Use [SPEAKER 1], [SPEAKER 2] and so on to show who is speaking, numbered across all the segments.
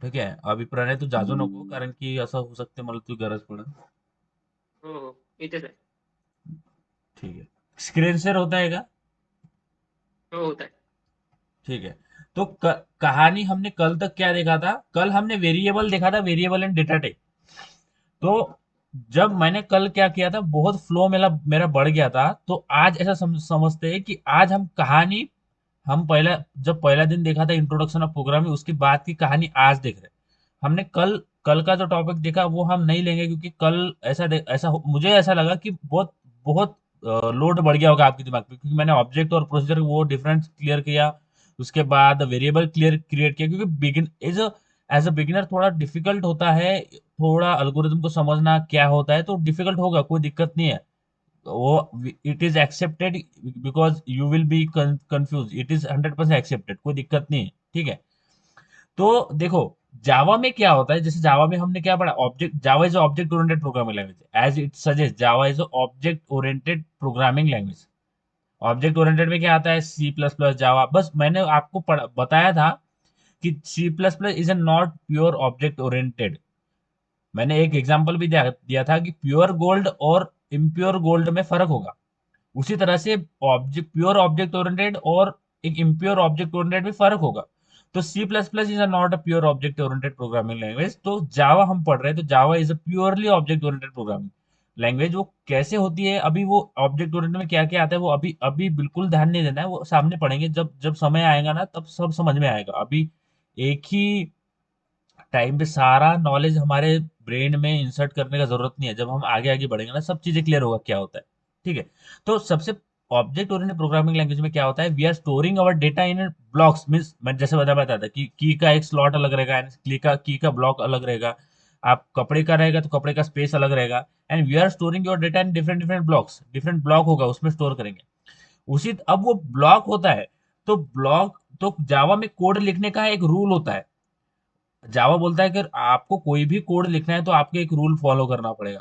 [SPEAKER 1] ठीक आहे. अभिप्राय तू जाजू नको, कारण की असं होऊ शकते मला तुझी गरज पडेल.
[SPEAKER 2] हो हो, इथेच आहे.
[SPEAKER 1] ठीक है. स्क्रीन शेयर होता है का?
[SPEAKER 2] हो, होत आहे.
[SPEAKER 1] ठीक है. तो कहानी हमने कल तक क्या देखा था? कल हमने वेरिएबल देखा था, वेरिएबल एंड डेटा टाइप। तो जब मैंने कल क्या किया था, बहुत फ्लो मेरा मेरा बढ़ गया था, तो आज ऐसा समझते हैं कि आज हम कहानी, हम पहला, जब पहला दिन देखा था इंट्रोडक्शन ऑफ प्रोग्रामिंग, उसके बाद की कहानी आज देख रहे हैं। हमने कल कल का जो टॉपिक देखा वो हम नहीं लेंगे, क्योंकि कल मुझे ऐसा लगा कि बहुत बहुत लोड बढ़ गया होगा आपके दिमाग पे, क्योंकि मैंने ऑब्जेक्ट और प्रोसीजर वो डिफरेंस क्लियर किया, उसके बाद वेरिएबल क्रिएट किया, क्योंकि बिगिन एज अ बिगिनर थोड़ा डिफिकल्ट होता है, थोड़ा एल्गोरिथम को समझना क्या होता है, तो डिफिकल्ट होगा, कोई दिक्कत नहीं है। वो it is accepted, because you will be confuse, it is 100% accepted, कोई दिक्कत नहीं है। ठीक है। तो देखो, जावा में क्या होता है, जैसे जावा में हमने क्या पढ़ा, object, Java is object oriented programming language, as it suggest Java is object oriented programming language. Object oriented में क्या आता है, सी प्लस प्लस, जावा। बस मैंने आपको बताया था कि C plus plus is a not pure object oriented. मैंने एक एग्जांपल भी दिया था कि प्योर गोल्ड और इम्प्योर गोल्ड में फर्क होगा। उसी तरह से ऑब्जेक्ट, प्योर ऑब्जेक्ट ओरिएंटेड और एक इम्प्योर ऑब्जेक्ट ओरिएंटेड में फर्क होगा। तो C plus plus is not a pure object oriented programming language. तो जावा हम पढ़ रहे हैं, तो Java is a purely object oriented programming language. वो कैसे होती है, अभी वो ऑब्जेक्ट ओरिएंटेड में क्या क्या आता है, वो अभी अभी बिल्कुल ध्यान नहीं देना है, वो सामने पढ़ेंगे, जब जब समय आएगा ना, तब सब समझ में आएगा। अभी एक ही टाइम पे सारा नॉलेज हमारे ब्रेन में इंसर्ट करने का जरूरत नहीं है, जब हम आगे आगे बढ़ेंगे ना, सब चीजें क्लियर होगा क्या होता है। ठीक है। तो सबसे, ऑब्जेक्ट ओरिएंटेड प्रोग्रामिंग लैंग्वेज में क्या होता है, we are storing our data in blocks, means मैं जैसे बताया था कि की का एक स्लॉट अलग रहेगा, एंड की का ब्लॉक अलग रहेगा। आप कपड़े का रहेगा तो कपड़े का स्पेस अलग रहेगा, and we are storing your data in different different blocks, different block होगा उसमें स्टोर करेंगे। उसी, अब वो ब्लॉक होता है, तो ब्लॉक, तो जावा में कोड लिखने का एक रूल होता है। जावा बोलता है कि आपको कोई भी कोड लिखना है तो आपको एक रूल फॉलो करना पड़ेगा।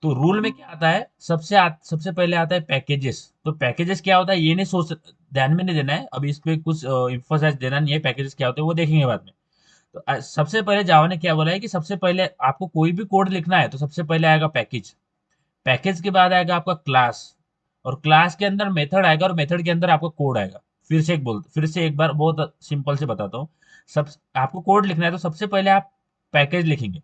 [SPEAKER 1] तो रूल में क्या आता है, सबसे पहले आता है पैकेजेस। तो पैकेजेस क्या होता है, ये नहीं सोच, ध्यान में नहीं देना है अभी, इस पे कुछ इंफोसाइज देना नहीं है, पैकेजेस क्या होते हैं वो देखेंगे बाद में। तो सबसे पहले जावा ने क्या बोला है कि सबसे पहले आपको कोई भी कोड लिखना है तो सबसे पहले आएगा पैकेज। पैकेज के बाद आएगा आपका क्लास, और क्लास के अंदर मेथड आएगा, और मेथड के अंदर आपका कोड आएगा। फिर से एक बार बहुत सिंपल से बताता हूँ। सब, आपको कोड लिखना है तो सबसे पहले आप पैकेज लिखेंगे,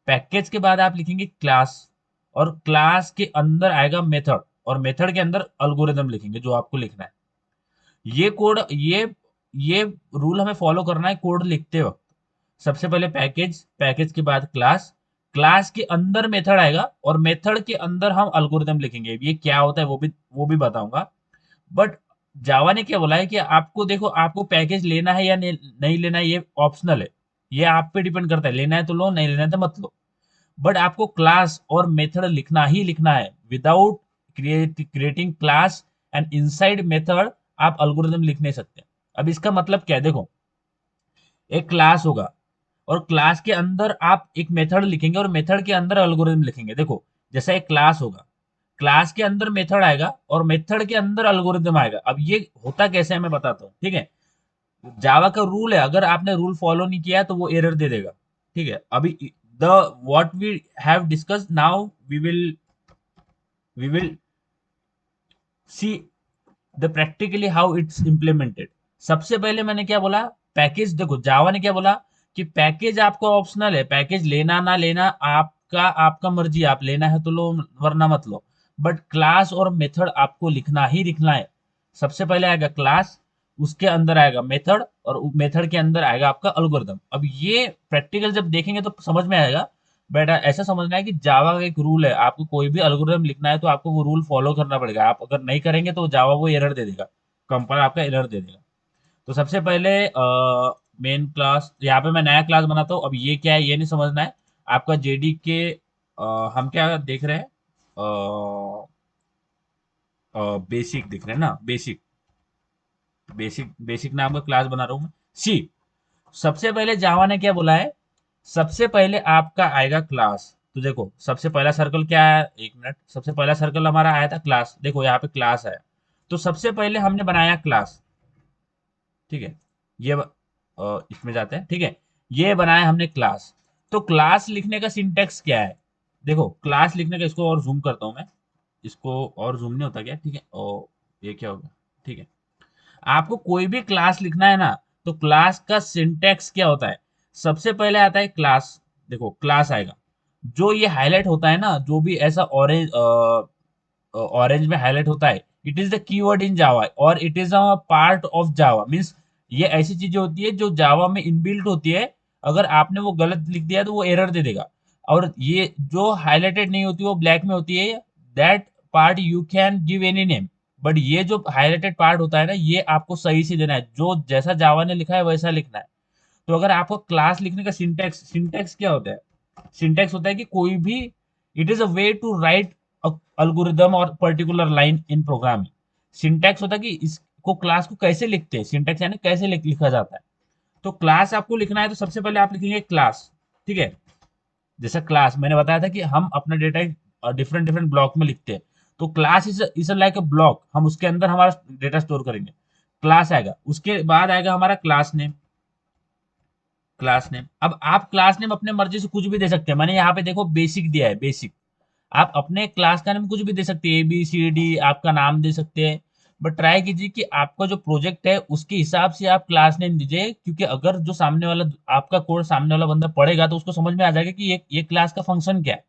[SPEAKER 1] पैकेज के बाद आप लिखेंगे क्लास, और क्लास के अंदर आएगा मेथड, और मेथड के अंदर अल्गोरिदम लिखेंगे जो आपको लिखना है। ये कोड, ये रूल हमें फॉलो करना है कोड लिखते वक्त। सबसे पहले पैकेज, पैकेज के बाद क्लास, क्लास के अंदर मेथड आएगा, और मेथड के अंदर हम अल्गोरिदम लिखेंगे। ये क्या होता है वो भी बताऊंगा। बट जावा ने क्या बोला है कि आपको, देखो, आपको पैकेज लेना है या नहीं लेना है, ये ऑप्शनल है। ये आप पे डिपेंड करता है, लेना है तो लो, नहीं लेना है तो मत लो। बट आपको क्लास और मेथड लिखना ही लिखना है, without creating class and inside method आप अल्गोरिदम लिख नहीं सकते। अब इसका मतलब क्या है, देखो, एक क्लास होगा, और क्लास के अंदर आप एक मेथड लिखेंगे, और मेथड के अंदर एल्गोरिदम लिखेंगे। देखो, जैसा एक क्लास होगा, क्लास के अंदर मेथड आएगा, और मेथड के अंदर एल्गोरिदम आएगा। अब ये होता कैसे है मैं बताता हूँ। ठीक है। जावा का रूल है, अगर आपने रूल फॉलो नहीं किया तो वो एरर दे देगा। ठीक है। अभी the what we have discussed now, we will see the practically how it's implemented. सबसे पहले मैंने क्या बोला, पैकेज। देखो, जावा ने क्या बोला कि पैकेज आपको ऑप्शनल है, पैकेज लेना ना लेना आपका आपका मर्जी, आप लेना है तो लो, वरना मत लो। बट क्लास और मेथड आपको लिखना ही लिखना है। सबसे पहले आएगा क्लास, उसके अंदर आएगा मेथड, और मेथड के अंदर आएगा आपका अल्गोरिदम। अब ये प्रैक्टिकल जब देखेंगे तो समझ में आएगा। बट ऐसा समझना है कि जावा का एक रूल है, आपको कोई भी एल्गोरिदम लिखना है तो आपको वो रूल फॉलो करना पड़ेगा। आप अगर नहीं करेंगे तो जावा वो एरर दे देगा, कंपाइलर आपका एरर दे देगा। तो सबसे पहले मेन क्लास, यहाँ पे मैं नया क्लास बनाता हूँ। अब ये क्या है ये नहीं समझना है आपका, जेडी के हम क्या देख रहे हैं, बेसिक दिख रहे हैं ना, बेसिक, बेसिक नाम का क्लास बना रहा हूँ मैं। सी, सबसे पहले जावा ने क्या बोला है, सबसे पहले आपका आएगा क्लास। तो देखो, सबसे पहला सर्कल क्या है, एक मिनट, सबसे पहला सर्कल हमारा आया था क्लास, देखो यहाँ पे क्लास आया। तो सबसे पहले हमने बनाया क्लास। ठीक है। ये इसमें जाते हैं। ठीक है। ये बनाया हमने क्लास। तो क्लास लिखने का सिंटेक्स क्या है? देखो क्लास लिखने का, इसको और जूम करता हूं मैं, इसको और जूम नहीं होता क्या? ठीक है, ओ ये क्या होगा, ठीक है। आपको कोई भी क्लास लिखना है ना, तो क्लास का सिंटेक्स क्या होता है? सबसे पहले आता है क्लास। देखो क्लास आएगा, जो ये हाईलाइट होता है ना, जो भी ऐसा ऑरेंज ऑरेंज में हाईलाइट होता है, it is the keyword in Java और it is a part of Java. Means ये ऐसी चीजें होती है जो जावा में इनबिल्ट होती है। अगर आपने वो गलत लिख दिया तो वो एरर दे देगा। और ये जो हाईलाइटेड नहीं होती, वो ब्लैक में होती है, that part you can give any name. But ये जो हाईलाइटेड पार्ट होता है ना, ये आपको सही से देना है, जो जैसा जावा ने लिखा है वैसा लिखना है। तो अगर आपको क्लास लिखने का सिंटेक्स, सिंटेक्स क्या होता है? सिंटेक्स होता है कि कोई भी, it is a way to write algorithm और particular line in programming. Syntax होता है कि इसको क्लास को कैसे लिखते हैं, सिंटेक्स यानी कैसे लिखा जाता है। तो क्लास आपको लिखना है तो सबसे पहले आप लिखेंगे क्लास। ठीक है, जैसा क्लास मैंने बताया था कि हम अपना डेटा डिफरेंट डिफरेंट ब्लॉक में लिखते हैं। तो class is like a block, हम उसके अंदर हमारा डेटा स्टोर करेंगे। क्लास आएगा, उसके बाद आएगा हमारा क्लास नेम। क्लास नेम, अब आप क्लास नेम अपने मर्जी से कुछ भी दे सकते हैं। मैंने यहाँ पे देखो बेसिक दिया है, बेसिक। आप अपने क्लास का नाम कुछ भी दे सकते हैं, ABCD आपका नाम दे सकते हैं। बट ट्राई कीजिए कि आपका जो प्रोजेक्ट है उसके हिसाब से आप क्लास नेम दीजिए, क्योंकि अगर जो सामने वाला, आपका कोड सामने वाला बंदा पढ़ेगा तो उसको समझ में आ जाएगा कि ये क्लास का फंक्शन क्या है।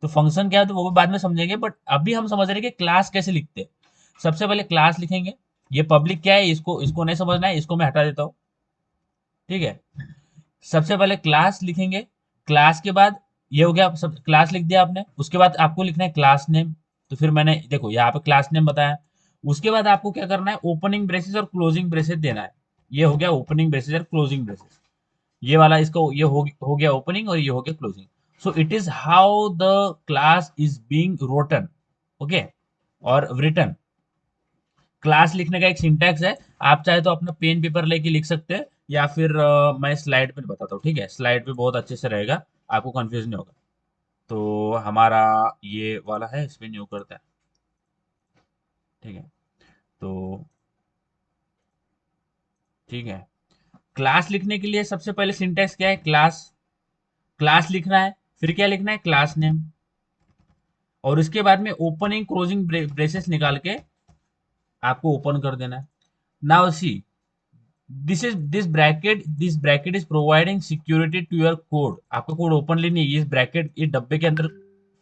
[SPEAKER 1] तो फंक्शन क्या है तो वो भी बाद में समझेंगे, बट अभी हम समझ रहे हैं कि क्लास कैसे लिखते हैं। सबसे पहले क्लास लिखेंगे। ये पब्लिक क्या है, इसको इसको नहीं समझना है, इसको मैं हटा देता हूँ। ठीक है, सबसे पहले क्लास लिखेंगे। क्लास के बाद ये हो गया, सब क्लास लिख दिया आपने। उसके बाद आपको लिखना है क्लास नेम। तो फिर मैंने देखो यहाँ पे क्लास नेम बताया। उसके बाद आपको क्या करना है, ओपनिंग ब्रेसेस और क्लोजिंग ब्रेसेस देना है। ये हो गया ओपनिंग ब्रेसेस और क्लोजिंग ब्रेसेस। ये वाला इसको, ये हो गया ओपनिंग और ये हो गया closing. So it is how the class is being rotten. Okay, और रिटन। क्लास लिखने का एक सिंटैक्स है। आप चाहे तो अपना पेन पेपर लेके लिख सकते हैं, या फिर मैं स्लाइड पे बताता हूँ। ठीक है, स्लाइड पे बहुत अच्छे से रहेगा, आपको कंफ्यूज नहीं होगा। तो हमारा ये वाला है, इस पे न्यू करता है। ठीक है, तो ठीक है, क्लास लिखने के लिए सबसे पहले सिंटैक्स क्या है, क्लास। क्लास लिखना है, फिर क्या लिखना है, क्लास नेम। और उसके बाद में ओपनिंग क्लोजिंग ब्रेसेस निकाल के आपको ओपन कर देना है। Now see, this bracket is providing security to your code. आपका कोड ओपनली नहीं है, इस ब्रैकेट इस डब्बे के अंदर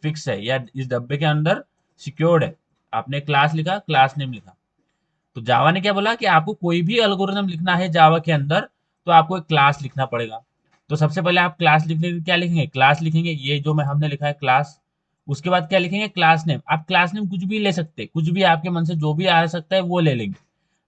[SPEAKER 1] फिक्स है, या इस डब्बे के अंदर सिक्योर्ड है। आपने क्लास लिखा, क्लास नेम लिखा। तो जावा ने क्या बोला कि आपको कोई भी एल्गोरिथम लिखना है जावा के अंदर, तो आपको एक क्लास लिखना पड़ेगा। तो सबसे पहले आप क्लास लिखने के लिए क्या लिखेंगे, क्लास लिखेंगे, ये जो मैं हमने लिखा है क्लास। उसके बाद क्या लिखेंगे, क्लास नेम। आप क्लास नेम कुछ भी ले सकते हैं, कुछ भी आपके मन से जो भी आ सकता है वो ले लेंगे।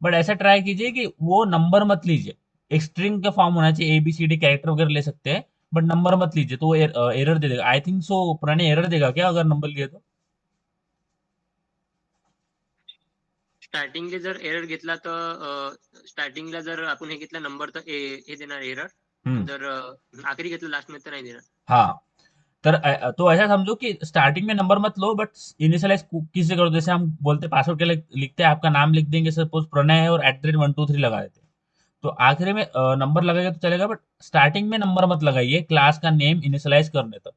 [SPEAKER 1] बट ऐसा ट्राई कीजिए कि वो नंबर मत लीजिए। एक स्ट्रिंग का फॉर्म होना चाहिए, ABCD कैरेक्टर वगैरह ले सकते हैं, बट नंबर मत लीजिए, तो वो एरर दे देगा। आई थिंक सो पुराने एरर देगा क्या अगर नंबर लिए तो?
[SPEAKER 2] स्टार्टिंगला जर एरर घेतला तर स्टार्टिंगला जर आपण हे घेतला नंबर तर हे देणार एरर.
[SPEAKER 1] हम्म,
[SPEAKER 2] जर आखरी घेतलं लास्ट मध्ये तर नाही देणार.
[SPEAKER 1] हाँ। तो ऐसा समझो कि स्टार्टिंग में नंबर मत लो, बट इनिशियलाइज किसी करो। जैसे हम बोलते पासवर्ड के लिए लिखते हैं, आपका नाम लिख देंगे, सपोज प्रणय है, और @123 लगा देते हैं। तो आखिरी में नंबर लगेगा तो चलेगा, बट स्टार्टिंग में नंबर मत लगाइए क्लास का नेम इनिशियलाइज करने तक।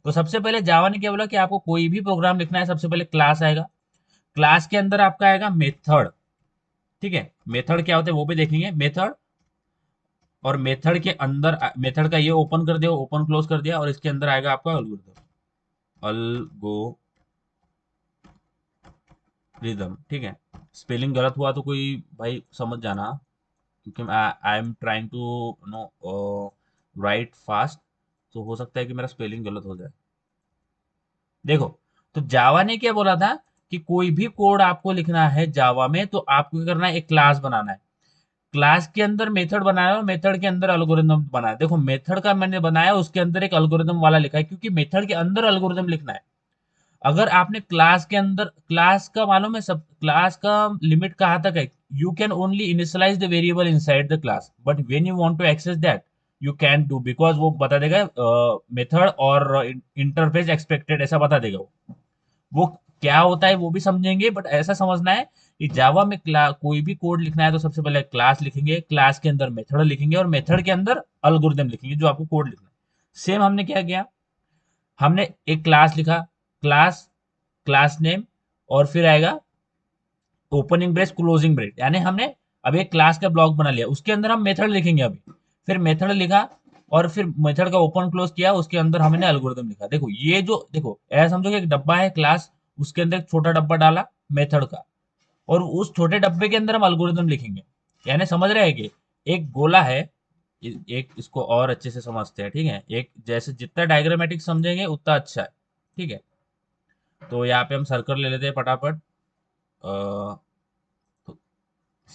[SPEAKER 1] तो सबसे पहले जावा ने क्या बोला कि आपको कोई भी प्रोग्राम लिखना है, सबसे पहले क्लास आएगा। क्लास के अंदर आपका आएगा मेथड। ठीक है, मेथड क्या होता है वो भी देखेंगे, मेथड। और मेथड के अंदर, मेथड का ये ओपन कर दिया, ओपन क्लोज कर दिया, और इसके अंदर आएगा आपका अल्गोरिदम। ठीक है, स्पेलिंग गलत हुआ तो कोई भाई समझ जाना, क्योंकि I am trying to know right fast. तो हो सकता है कि मेरा स्पेलिंग गलत हो जाए। देखो, तो जावा ने क्या बोला था कि कोई भी कोड आपको लिखना है जावा में, तो आपको क्या करना है, एक क्लास बनाना है। क्लास के अंदर मेथड बनाया और मेथड के अंदर एल्गोरिदम बनाया। देखो मेथड का मैंने बनाया, उसके अंदर एक एल्गोरिदम वाला लिखा है, क्योंकि मेथड के अंदर एल्गोरिदम लिखना है। अगर आपने क्लास के अंदर, क्लास का मालूम है सब, क्लास का लिमिट कहाँ तक है? You can only initialize the variable inside the class, but when you want to access that you can do, because वो बता देगा मेथड और इंटरफेस एक्सपेक्टेड, ऐसा बता देगा वो। क्या होता है वो भी समझेंगे, बट ऐसा समझना है कि जावा में कोई भी कोड लिखना है तो सबसे पहले क्लास लिखेंगे, क्लास के अंदर मेथड लिखेंगे और मेथड के अंदर अल्गोरिदम लिखेंगे जो आपको कोड लिखना है। सेम हमने क्या किया, हमने एक क्लास लिखा, क्लास, क्लास नेम, और फिर आएगा ओपनिंग ब्रेस क्लोजिंग ब्रेस, यानी हमने अब एक क्लास का ब्लॉक बना लिया, उसके अंदर हम मेथड लिखेंगे अभी, फिर मेथड लिखा और फिर मेथड का ओपन क्लोज किया, उसके अंदर हमने एल्गोरिदम लिखा। देखो ये जो, देखो ऐसा समझो कि एक डब्बा है क्लास, उसके अंदर एक छोटा डब्बा डाला मेथड का, और उस छोटे डब्बे के अंदर हम एल्गोरिदम लिखेंगे। यानी समझ रहे हैं कि एक गोला है, एक इसको और अच्छे से समझते हैं, ठीक है, एक जैसे जितना डायग्रामेटिक समझेंगे उतना अच्छा है, ठीक है। तो यहाँ पे हम सर्कल ले लेते हैं फटाफट। अ,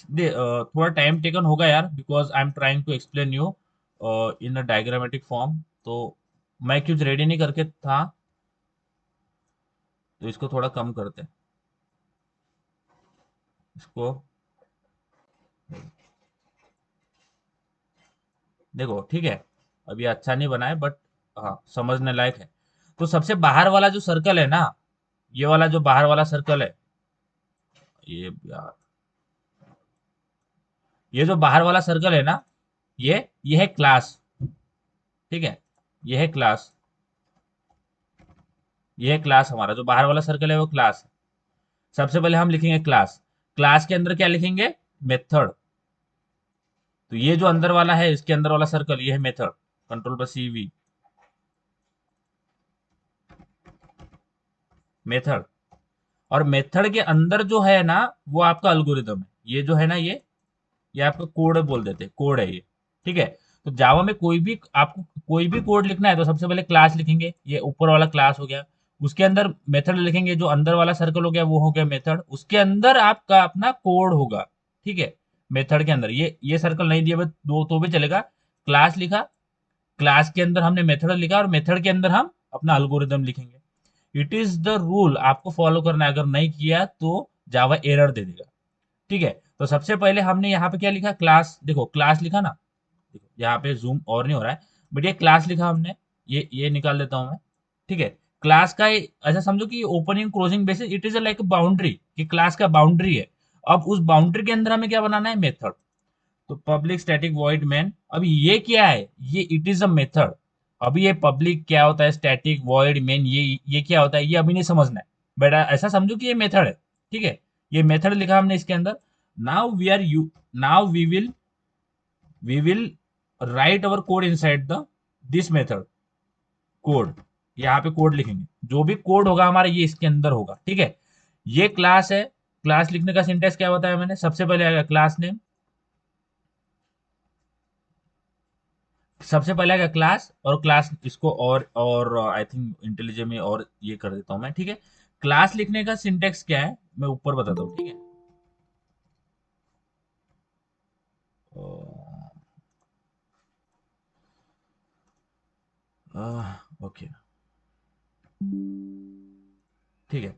[SPEAKER 1] थोड़ा टाइम टेकन होगा यार, because I am trying to explain you in a diagrammatic form. तो मैं कुछ रेडी नहीं करके था, तो इसको थोड़ा कम करते हैं इसको। देखो ठीक है, अभी अच्छा नहीं बना है बट हाँ समझने लायक है। तो सबसे बाहर वाला जो सर्कल है ना, ये वाला जो बाहर वाला सर्कल है, ये यार, ये जो बाहर वाला सर्कल है ना, ये है क्लास, ठीक है, ये है क्लास, ये है क्लास, हमारा जो बाहर वाला सर्कल है वो क्लास है। सबसे पहले हम लिखेंगे क्लास, क्लास के अंदर क्या लिखेंगे, मेथड। तो ये जो अंदर वाला है, इसके अंदर वाला सर्कल, ये है मेथड, कंट्रोल पर CV, मेथड। और मेथड के अंदर जो है ना, वो आपका अल्गोरिदम है, ये जो है ना, ये आपका कोड बोल देते हैं, कोड है ये, ठीक है। तो जावा में कोई भी आपको कोई भी कोड लिखना है तो सबसे पहले क्लास लिखेंगे, ये ऊपर वाला क्लास हो गया, उसके अंदर मेथड लिखेंगे, जो अंदर वाला सर्कल हो गया वो हो गया मेथड, उसके अंदर आपका अपना कोड होगा, ठीक है। मेथड के अंदर ये सर्कल नहीं दिए दो तो भी चलेगा, क्लास लिखा, क्लास के अंदर हमने मेथड लिखा और मेथड के अंदर हम अपना अल्गोरिदम लिखेंगे। इट इज द रूल, आपको फॉलो करना है, अगर नहीं किया तो जावा एरर दे देगा, ठीक है। तो सबसे पहले हमने यहाँ पे क्या लिखा, क्लास, देखो क्लास लिखा ना, देखो यहाँ पे जूम और नहीं हो रहा है, बट ये क्लास लिखा हमने, ये निकाल देता हूँ मैं, ठीक है। क्लास का ऐसा समझो कि opening closing basis, it is like boundary, कि क्लास का बाउंड्री है। अब उस बाउंड्री के अंदर हमें क्या बनाना है, मेथड। तो पब्लिक स्टैटिक वॉइड मेन, अब ये क्या है, ये इट इज अ मेथड। अभी ये पब्लिक क्या होता है, स्टैटिक वॉइड मेन, ये क्या होता है, ये अभी नहीं समझना है, बट ऐसा समझो कि ये मेथड है, ठीक है। ये मेथड लिखा हमने इसके अंदर। Now we are you now we will write our code inside the this method, code, यहाँ पे कोड लिखेंगे, जो भी कोड होगा हमारा ये इसके अंदर होगा, ठीक है। ये क्लास है, क्लास लिखने का सिंटेक्स क्या बताया मैंने, सबसे पहले आएगा क्लास नेम, सबसे पहले आएगा क्लास, और क्लास इसको और आई थिंक इंटेलिजेंट में और ये कर देता हूं मैं, ठीक है। क्लास लिखने का सिंटेक्स क्या है मैं ऊपर बताता हूँ, ठीक है। ओके, ठीक है।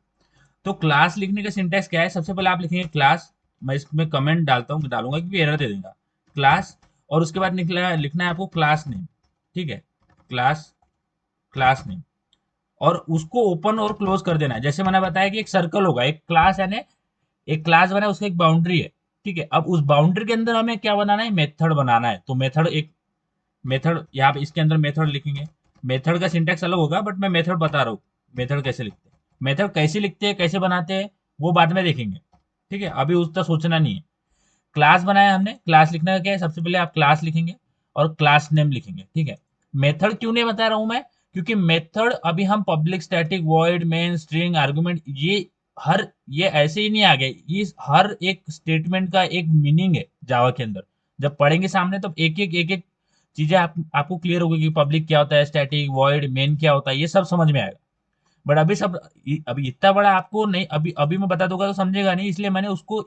[SPEAKER 1] तो क्लास लिखने का सिंटेक्स क्या है, सबसे पहले आप लिखेंगे क्लास, मैं इसमें कमेंट डालूंगा क्योंकि एरर दे देगा, क्लास, और उसके बाद लिखना है आपको क्लास नेम, ठीक है, क्लास, क्लास नेम, और उसको ओपन और क्लोज कर देना है। जैसे मैंने बताया कि एक सर्कल होगा, एक क्लास यानी एक क्लास बना है, उसका एक बाउंड्री है, ठीक है। अब उस बाउंड्री के अंदर हमें क्या बनाना है, मेथड बनाना है। तो मेथड, एक मेथड यहाँ पे इसके अंदर मेथड लिखेंगे, मेथड का सिंटेक्स अलग होगा बट मैं मेथड बता रहा हूँ, मेथड कैसे लिखते हैं, मेथड कैसे लिखते हैं, कैसे बनाते हैं, वो बाद में देखेंगे, ठीक है, अभी उसका सोचना नहीं है। क्लास बनाया हमने, क्लास लिखने का क्या है, सबसे पहले आप क्लास लिखेंगे और क्लास नेम लिखेंगे, ठीक है। मेथड क्यों नहीं बता रहा हूं मैं, क्योंकि मेथड अभी हम public static void main string argument, हर ये ऐसे ही नहीं आ गए, इस हर एक स्टेटमेंट का एक मीनिंग है जावा के अंदर। जब पढ़ेंगे सामने तब एक एक चीजें आपको क्लियर होगी कि पब्लिक क्या होता है, स्टैटिक वॉइड मेन क्या होता है, ये सब समझ में आएगा। बट अभी इतना बड़ा आपको नहीं, अभी अभी मैं बता दूंगा तो समझेगा नहीं, इसलिए मैंने उसको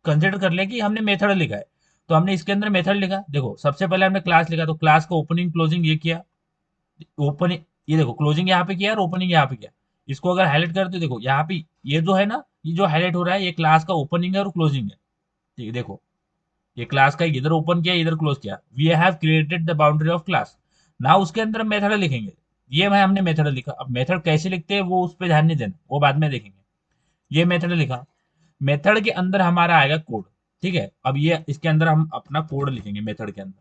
[SPEAKER 1] कंसिडर कर लिया कि हमने मेथड लिखा है। तो हमने इसके अंदर मेथड लिखा, देखो सबसे पहले हमने क्लास लिखा, तो क्लास का ओपनिंग क्लोजिंग ये किया, ओपनिंग, ये देखो क्लोजिंग यहाँ पे किया और ओपनिंग यहाँ पे किया। इसको अगर हाईलाइट करते देखो यहाँ पे, ये जो है ना, ये जो हाईलाइट हो रहा है, ये क्लास का ओपनिंग है और क्लोजिंग है, ठीक है। देखो ये क्लास का इधर ओपन किया, इधर क्लोज किया, we have created the boundary of class. ना उसके अंदर मेथड लिखेंगे, ये भाई हमने मेथड लिखा, अब मेथड कैसे लिखते हैं वो उस पर ध्यान नहीं देना, वो बाद में देखेंगे। ये मेथड लिखा, मेथड के अंदर हमारा आएगा कोड। ठीक है, अब ये इसके अंदर हम अपना कोड लिखेंगे मेथड के अंदर।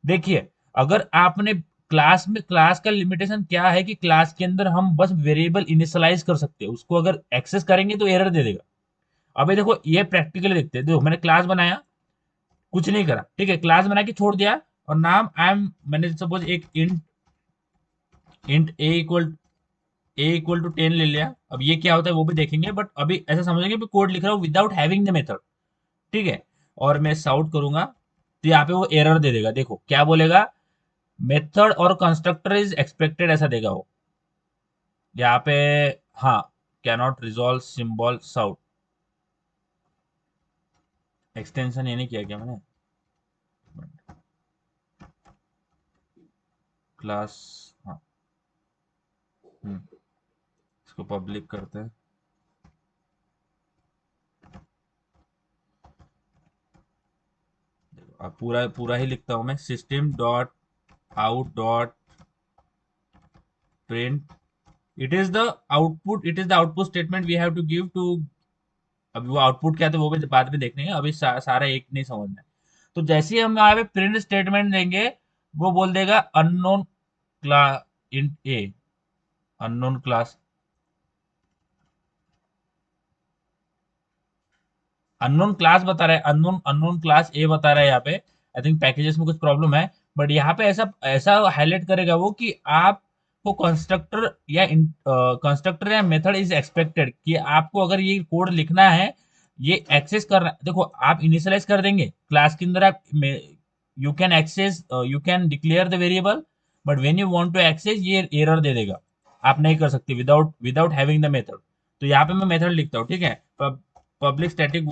[SPEAKER 1] देखिए, अगर आपने क्लास का लिमिटेशन क्या है कि क्लास के अंदर हम बस वेरिएबल इनिशियलाइज कर सकते हैं, उसको अगर एक्सेस करेंगे तो एरर दे देगा। अभी देखो ये प्रैक्टिकली देखते हैं। देखो मैंने क्लास बनाया, कुछ नहीं करा, ठीक है, क्लास बना के छोड़ दिया, और नाम मैंने सपोज एक int int A equal to 10 ले लिया। अब ये क्या होता है वो भी देखेंगे, बट अभी ऐसा समझेंगे कि कोड लिख रहा हूँ विदाउट हैविंग द मेथड। ठीक है, और मैं साउट करूंगा तो यहाँ पे वो एरर दे देगा। देखो क्या बोलेगा, मेथड और कंस्ट्रक्टर इज एक्सपेक्टेड, ऐसा देगा वो यहाँ पे। हाँ, cannot resolve symbol sout, extension ये नहीं किया क्या मैंने, क्लास, हाँ, इसको पब्लिक करते हैं। देखो अब पूरा पूरा ही लिखता हूँ मैं, system dot out dot print, it is the output statement we have to give to. अभी वो आउटपुट क्या था वो भी बाद में देखने हैं, अभी सारा एक नहीं समझना है। तो जैसे ही हम यहाँ पे प्रिंट स्टेटमेंट देंगे, वो बोल देगा अननोन क्लास इंट ए, अननोन क्लास, अननोन क्लास बता रहा है, अननोन अननोन क्लास ए बता रहा है यहाँ पे। आई थिंक पैकेजेस में कुछ प्रॉब्लम है, बट यहाँ पे ऐसा ऐसा हाईलाइट करेगा वो कि आपको कंस्ट्रक्टर या मेथड इज एक्सपेक्टेड, कि आपको अगर ये कोड लिखना है, ये एक्सेस करना। देखो आप इनिशियलाइज कर देंगे क्लास के अंदर, आप you can access, you can declare the variable, but when you want to access ये एरर दे देगा, आप नहीं कर सकते without without having the method. तो यहाँ पे मैं मेथड लिखता हूँ, ठीक है, पब्लिक स्टैटिक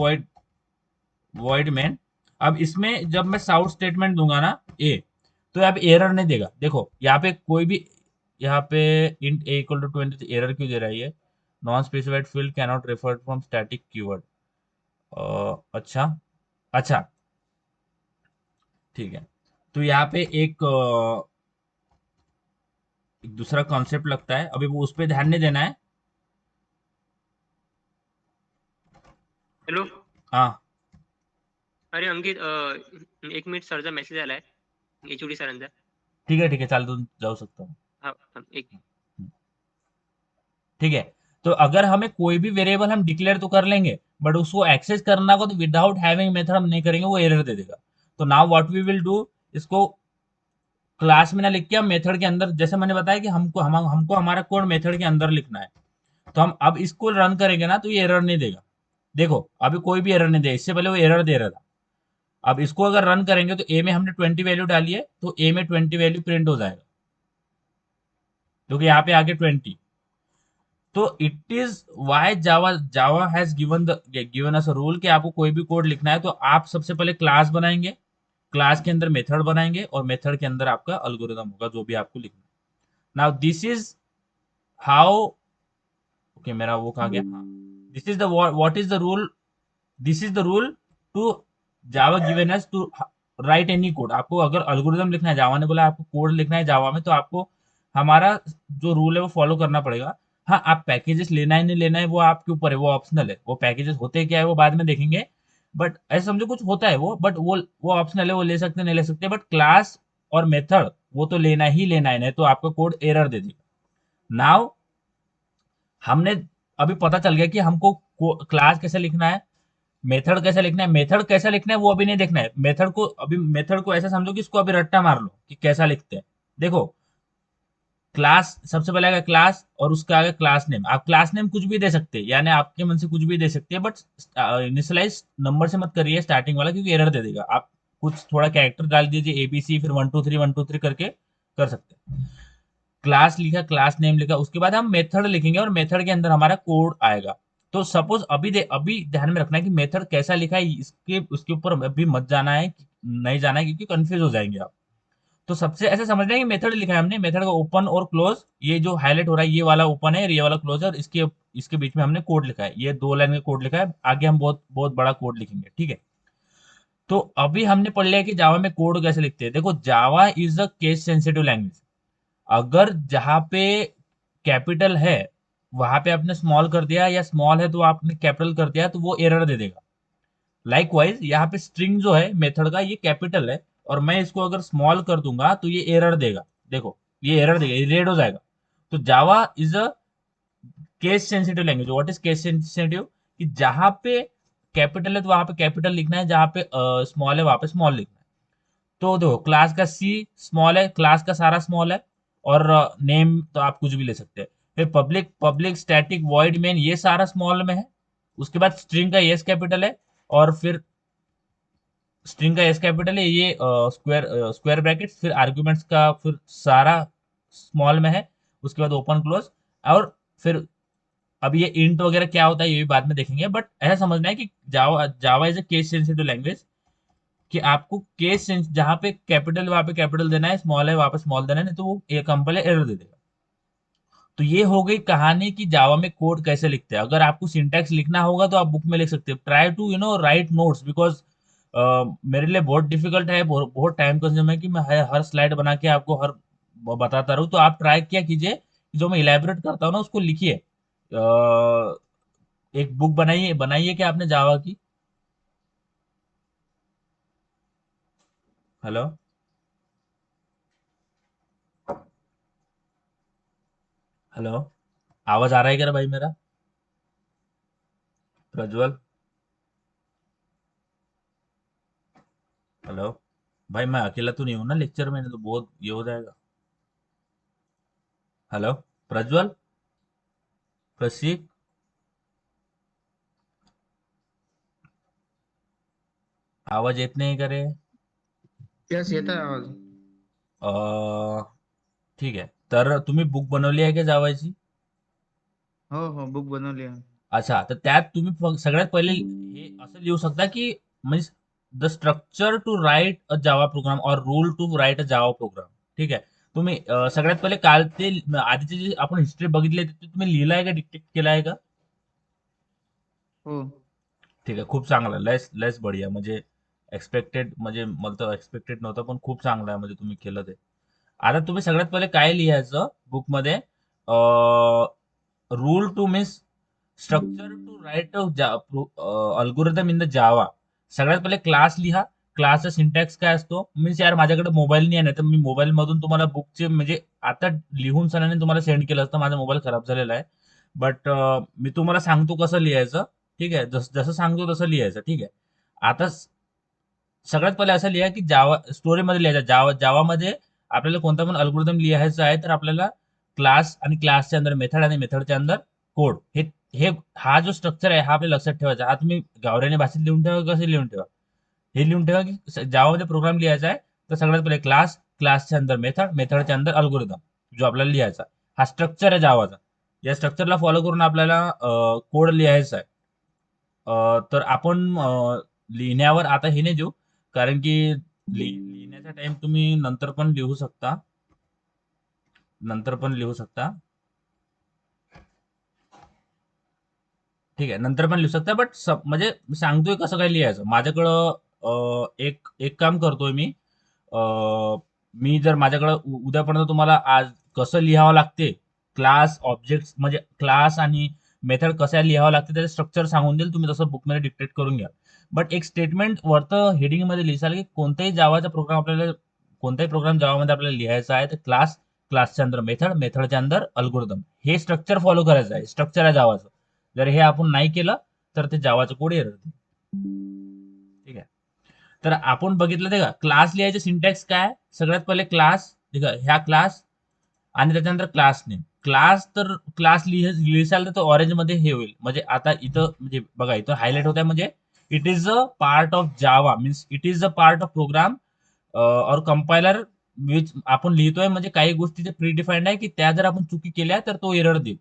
[SPEAKER 1] वॉइड मेन। अब इसमें जब मैं साउट स्टेटमेंट दूंगा ना ए, तो यहाँ पे एरर नहीं देगा। देखो यहाँ पे कोई भी, यहाँ पे int A equal to 20 error क्यों दे रहा है ये, non specified field cannot refer from static keyword. अच्छा, अच्छा, ठीक है। तो यहाँ पे एक दूसरा कॉन्सेप्ट लगता है, अभी वो उस पर ध्यान नहीं देना है।
[SPEAKER 2] हॅलो,
[SPEAKER 1] हाँ,
[SPEAKER 2] अरे अंकित, 1 मिनिट सरचा मेसेज आलाय, एचओडी सरांचा.
[SPEAKER 1] ठीक है, ठीक है, चाल, तो जाऊ सकता हूँ।
[SPEAKER 2] हा, एक.
[SPEAKER 1] ठीक है, तो अगर हमें कोई भी वेरिएबल हम डिक्लेयर तो कर लेंगे, बट उसको एक्सेस करना को तो विदाउट हैविंग मेथड हम नहीं करेंगे, वो एरर दे देगा। तो now what we will do, इसको क्लास में ना लिख के हम मेथड के अंदर, जैसे मैंने बताया कि हमको हमारा कोड मेथड के अंदर लिखना है, तो हम अब इसको रन करेंगे ना तो ये एरर नहीं देगा। देखो अभी कोई भी एरर नहीं दे, इससे पहले वो एरर दे रहा था। अब इसको अगर रन करेंगे तो ए में हमने 20 वैल्यू डाली है, तो ए में 20 वैल्यू प्रिंट हो जाएगा, क्योंकि यहाँ पे आगे 20। तो it is why Java Java has given us a rule कि आपको कोई भी कोड लिखना है तो आप सबसे पहले क्लास बनाएंगे, क्लास के अंदर मेथड बनाएंगे, और मेथड के अंदर आपका अल्गोरिदम होगा जो भी आपको लिखना है। Now this is how, okay मेरा वो कहा गया, हाँ, this is the what is the rule, this is the rule to Java given us to write any code. आपको अगर अल्गोरिदम लिखना है, जावा ने बोला आपको कोड लिखना है जावा में, तो आपको हमारा जो रूल है वो फॉलो करना पड़ेगा। हाँ, आप पैकेजेस लेना है नहीं लेना है वो आपके ऊपर है, वो ऑप्शनल है। वो पैकेजेस होते क्या है वो बाद में देखेंगे, बट ऐसे समझो कुछ होता है वो, बट वो ऑप्शनल है, वो ले सकते नहीं ले सकते, बट क्लास और मेथड वो तो लेना ही लेना है, नहीं तो आपका कोड एरर दे देगा। नाउ हमने अभी पता चल गया कि हमको क्लास कैसे लिखना है, मेथड कैसे लिखना है। मेथड कैसे लिखना है वो अभी नहीं देखना है, मेथड को ऐसा समझो कि इसको अभी रट्टा मार लो कि कैसा लिखते हैं। देखो क्लास सबसे पहले आएगा क्लास, और उसका आगे क्लास नेम। आप क्लास नेम कुछ भी दे सकते हैं, यानी आपके मन से कुछ भी दे सकते हैं, बट इनिशियलाइज नंबर से मत करिए स्टार्टिंग वाला, क्योंकि एरर दे देगा। आप कुछ थोड़ा कैरेक्टर डाल दीजिए, एबीसी, फिर 1 2 3 1 2 3 करके कर सकते हैं। क्लास लिखा, क्लास नेम लिखा, उसके बाद हम मेथड लिखेंगे, और मेथड के अंदर हमारा कोड आएगा। तो सपोज अभी ध्यान में रखना है कि मेथड कैसा लिखा है, इसके उसके ऊपर अभी मत जाना है, नहीं जाना है, क्योंकि कंफ्यूज हो जाएंगे आप। तो सबसे ऐसे समझना है कि मेथड लिखा है हमने, मेथड का ओपन और क्लोज, ये जो हाईलाइट हो रहा है ये वाला ओपन है और ये वाला क्लोज है, और इसके इसके बीच में हमने कोड लिखा है, ये 2 लाइन का कोड लिखा है। आगे हम बहुत बहुत बड़ा कोड लिखेंगे, ठीक है। तो अभी हमने पढ़ लिया कि जावा में कोड कैसे लिखते हैं। देखो जावा is a case sensitive language. अगर जहां पे कैपिटल है वहां पे आपने स्मॉल कर दिया या स्मॉल है तो आपने कैपिटल कर दिया तो वो एरर दे देगा। लाइकवाइज यहाँ पे स्ट्रिंग जो है मेथड का ये कैपिटल है और मैं इसको अगर स्मॉल कर दूंगा तो ये एरर देगा। देखो ये एरर देगा, ये रेड हो जाएगा। तो Java is a case sensitive language. What is case sensitive? कि जहां पे कैपिटल है तो वहां पे कैपिटल लिखना है, जहां पे स्मॉल है वहां पे स्मॉल लिखना है। तो देखो क्लास का सी स्मॉल है, क्लास का सारा स्मॉल है, और नेम तो आप कुछ भी ले सकते हैं। फिर public public static void main ये सारा स्मॉल में है। उसके बाद स्ट्रिंग का एस कैपिटल है, और फिर स्ट्रिंग का एस कैपिटल है, ये स्क्वायर स्क्वायर ब्रैकेट, फिर आर्ग्यूमेंट्स का फिर सारा स्मॉल में है। उसके बाद ओपन क्लोज। और फिर अब ये इंट वगैरह क्या होता है ये भी बाद में देखेंगे, बट ऐसा समझना है कि Java Java is a case sensitive language. कि आपको केस सेंस जहां पे कैपिटल वहां पे कैपिटल देना है, स्मॉल है वहां पे स्मॉल देना है, नहीं तो वो ये कंपाइलर एरर दे देगा। तो ये हो गई कहानी कि जावा में कोड कैसे लिखते हैं। अगर आपको सिंटैक्स लिखना होगा तो आप बुक में लिख सकते हैं। Try to write notes, because मेरे लिए बहुत डिफिकल्ट है, बहुत टाइम कंज्यूम है कि मैं हर स्लाइड बना के आपको हर बताता रहूं। तो आप ट्राई क्या कीजिए कि जो मैं इलेबोरेट करता हूँ ना उसको लिखिए। एक बुक बनाइए बनाइए कि आपने जावा की। हेलो। हेलो। आवाज आ रहा है क्या भाई मेरा? प्रज्वल। हेलो। भाई मैं अकेला तो नहीं हूं ना लेक्चर में, नहीं तो बहुत ये हो जाएगा। हेलो। प्रज्वल। प्रसीक। आवाज येत नाही का रे?
[SPEAKER 3] यस येत आहे आवाज.
[SPEAKER 1] अ, ठीक आहे. तर तुम्ही बुक बनवली आहे का जावायची?
[SPEAKER 3] हो हो बुक बनवली आहे.
[SPEAKER 1] अच्छा, तर त्यात तुम्ही सगळ्यात पहिले हे असं लिहू शकता की म्हणजे the structure to write a Java program और rule to write a Java program. ठीक आहे. तुम्ही सगळ्यात पहिले काल ते आधीचे जे आपण हिस्ट्री बघितली ते तुम्ही लिहिलाय का, डिक्टेट केला आहे का?
[SPEAKER 3] हो.
[SPEAKER 1] ठीक आहे, खूप चांगलं. लेस लेस बढिया. म्हणजे एक्सपेक्टेड, म्हणजे मला तर एक्सपेक्टेड नव्हतं, पण खूप चांगलं आहे म्हणजे तुम्ही केलं ते. आता तुम्ही सगळ्यात पहिले काय लिहायचं बुकमध्ये? Rule to means structure to write algorithm in the Java. सगळ्यात पहिले क्लास लिहा. क्लासचा सिंटॅक्स काय असतो? मीन्स यार माझ्याकडे मोबाईल नाही आहे, तर मी मोबाईल मधून तुम्हाला बुकचे म्हणजे आता लिहून सरांनी तुम्हाला सेंड केलं असतं. माझा मोबाईल खराब झालेला आहे. बट मी तुम्हाला सांगतो कसं लिहायचं. ठीक आहे, जसं सांगतो तसं लिहायचं. ठीक आहे. आता सगळ्यात पहिले असं लिहा की जावा स्टोरीमध्ये लिहायचं. जावामध्ये आपल्याला कोणता पण अल्गोरिदम लिहायचा आहे तर आपल्याला क्लास आणि क्लासच्या अंदर मेथड आणि मेथडच्या अंदर कोड, हे हे हा जो स्ट्रक्चर आहे हा आपल्याला लक्षात ठेवायचा. हा तुम्ही गावरानी भाषेत लिहून ठेवा, कसं लिहून ठेवा. हे लिहून ठेवा की जावामध्ये प्रोग्राम लिहायचा आहे तर सगळ्यात पहिले क्लास, क्लासच्या अंदर मेथड, मेथडच्या अंदर अल्गोरिदम, जो आपल्याला लिहायचा. हा स्ट्रक्चर आहे जावाचा. या स्ट्रक्चरला फॉलो करून आपल्याला कोड लिहायचा आहे. तर आपण लिहिण्यावर आता हे नाही देऊ, कारण की लिहिण्याचा टाइम तुम्ही नंतर पण लिहू शकता. नंतर पण लिहू शकता. ठीक आहे, नंतर पण लिहू शकता. बट म्हणजे मी सांगतोय कसं काय लिहायचं. माझ्याकडं एक एक काम करतोय मी. मी जर माझ्याकडं उद्यापर्यंत तुम्हाला आज कसं लिहावं लागते, क्लास ऑब्जेक्ट म्हणजे क्लास आणि मेथड कशा लिहावं लागते त्याचं स्ट्रक्चर सांगून देईल. तुम्ही तसं बुकमध्ये डिक्टेट करून घ्या. बट एक स्टेटमेंट वरतं हेडिंगमध्ये लिहिसाल की कोणताही जावाचा प्रोग्राम आपल्याला, कोणताही प्रोग्राम जावामध्ये आपल्याला लिहायचा आहे तर क्लास, क्लासच्या अंदर मेथड, मेथडच्या अंदर अल्गोरिदम, हे स्ट्रक्चर फॉलो करायचं आहे. स्ट्रक्चर आहे जावाचं. जर हे आपण नाही केलं तर ते जावाचं कोड एरर देईल. ठीक आहे. तर आपण बघितलं ते का क्लास लिहायचे सिंटॅक्स काय? सगळ्यात पहिले क्लास. ठीक आहे, ह्या क्लास आणि त्याच्यानंतर क्लास नेम. क्लास तर क्लास लिहिसाल तर तो ऑरेंज मध्ये हे होईल. म्हणजे आता इथं म्हणजे बघा इथं हायलाइट होत आहे, म्हणजे it is a part of Java, means it is a part of program और कंपायलर विच आपण लिहितोय. म्हणजे काही गोष्टी जे प्री डिफाईंड आहे की त्या जर आपण चुकी केल्या तर तो एरर देईल.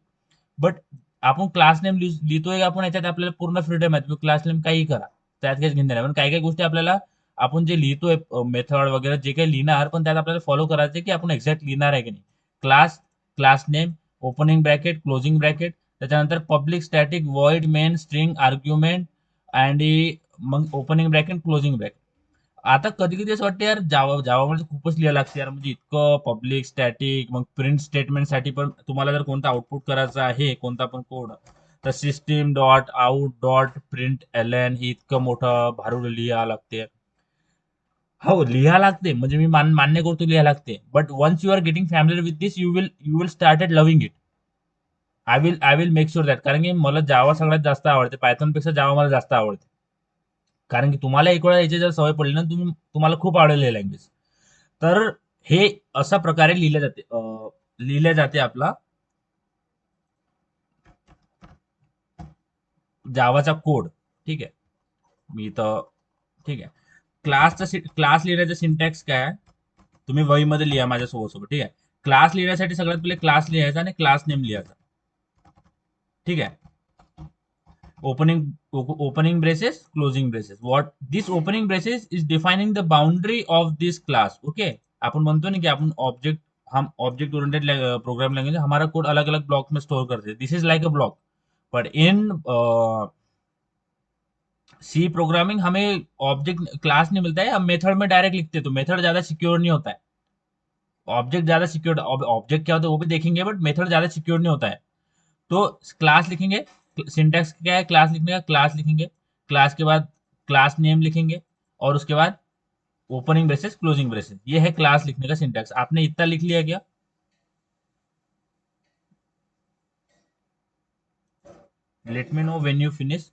[SPEAKER 1] बट आपण क्लास नेम लिहितोय, आपण याच्यात आपल्याला पूर्ण फ्रीडम आहे. तुम्ही क्लास नेम काही करा, त्यात काहीच घेणं नाही. पण काही काही गोष्टी आपल्याला आपण जे लिहितोय मेथड वगैरे जे काही लिहिणार, पण त्यात आपल्याला फॉलो करायचं की आपण एक्झॅक्ट लिहिणार आहे की नाही. Class, class name, opening bracket, closing bracket, त्याच्यानंतर public static void main string argument, आणि मग ओपनिंग ब्रॅकेट, क्लोजिंग ब्रॅकेट. आता कधी कधी असं वाटतं यार जावामध्ये खूपच लिहायला लागते यार, म्हणजे इतकं पब्लिक स्टॅटिक, मग प्रिंट स्टेटमेंटसाठी पण तुम्हाला जर कोणता आउटपुट करायचा आहे कोणता पण कोड, तर system dot out dot print L N हे इतकं मोठं भारूड लिहायला लागते. हो लिहा लागते, म्हणजे मी मान्य करतो लिहा लागते, but once you are getting familiar with this you will started loving it. I will make sure that, कारण की मला जावा सगळ्यात जास्त आवडते, पायथॉन पेक्षा जावा मला जास्त आवडते. कारण की तुम्हाला एक वेळा याची जर सवय पडली ना, तुम्हाला खूप आवडेल हे लँग्वेज. तर हे अशा प्रकारे लिहिले जाते आपला जावाचा कोड. ठीक आहे, मी तर ठीक आहे. क्लास लिहिण्याचा सिंटॅक्स काय आहे, तुम्ही वहीमध्ये लिहा माझ्यासोबत सोबत. ठीक आहे, क्लास लिहिण्यासाठी सगळ्यात पहिले क्लास लिहायचा आणि क्लास नेम लिहायचा. ठीक आहे, opening braces, closing braces. What this opening braces is defining the boundary of this class. Okay, आपण म्हणतो ना की हम ऑब्जेक्ट ओरिएंटेड प्रोग्राम लैंग्वेज हमारा कोड अलग अलग ब्लॉक में स्टोर करते हैं. This is like a block, but in C programming हमें ऑब्जेक्ट क्लास नहीं मिलता है, हम मेथड में डायरेक्ट लिखते हैं, तो मेथड ज्यादा सिक्योर नहीं होता है. ऑब्जेक्ट ज्यादा सिक्योर, ऑब्जेक्ट क्या होता है वो भी देखेंगे, बट मेथड ज्यादा सिक्योर नहीं होता है. तो क्लास लिखेंगे, सिंटैक्स क्या है क्लास लिखने का, क्लास लिखेंगे, क्लास के बाद क्लास नेम लिखेंगे, और उसके बाद ओपनिंग ब्रेसेस क्लोजिंग ब्रेसेस. ये है क्लास लिखने का सिंटैक्स. आपने इतना लिख लिया क्या? Let me know when you finish.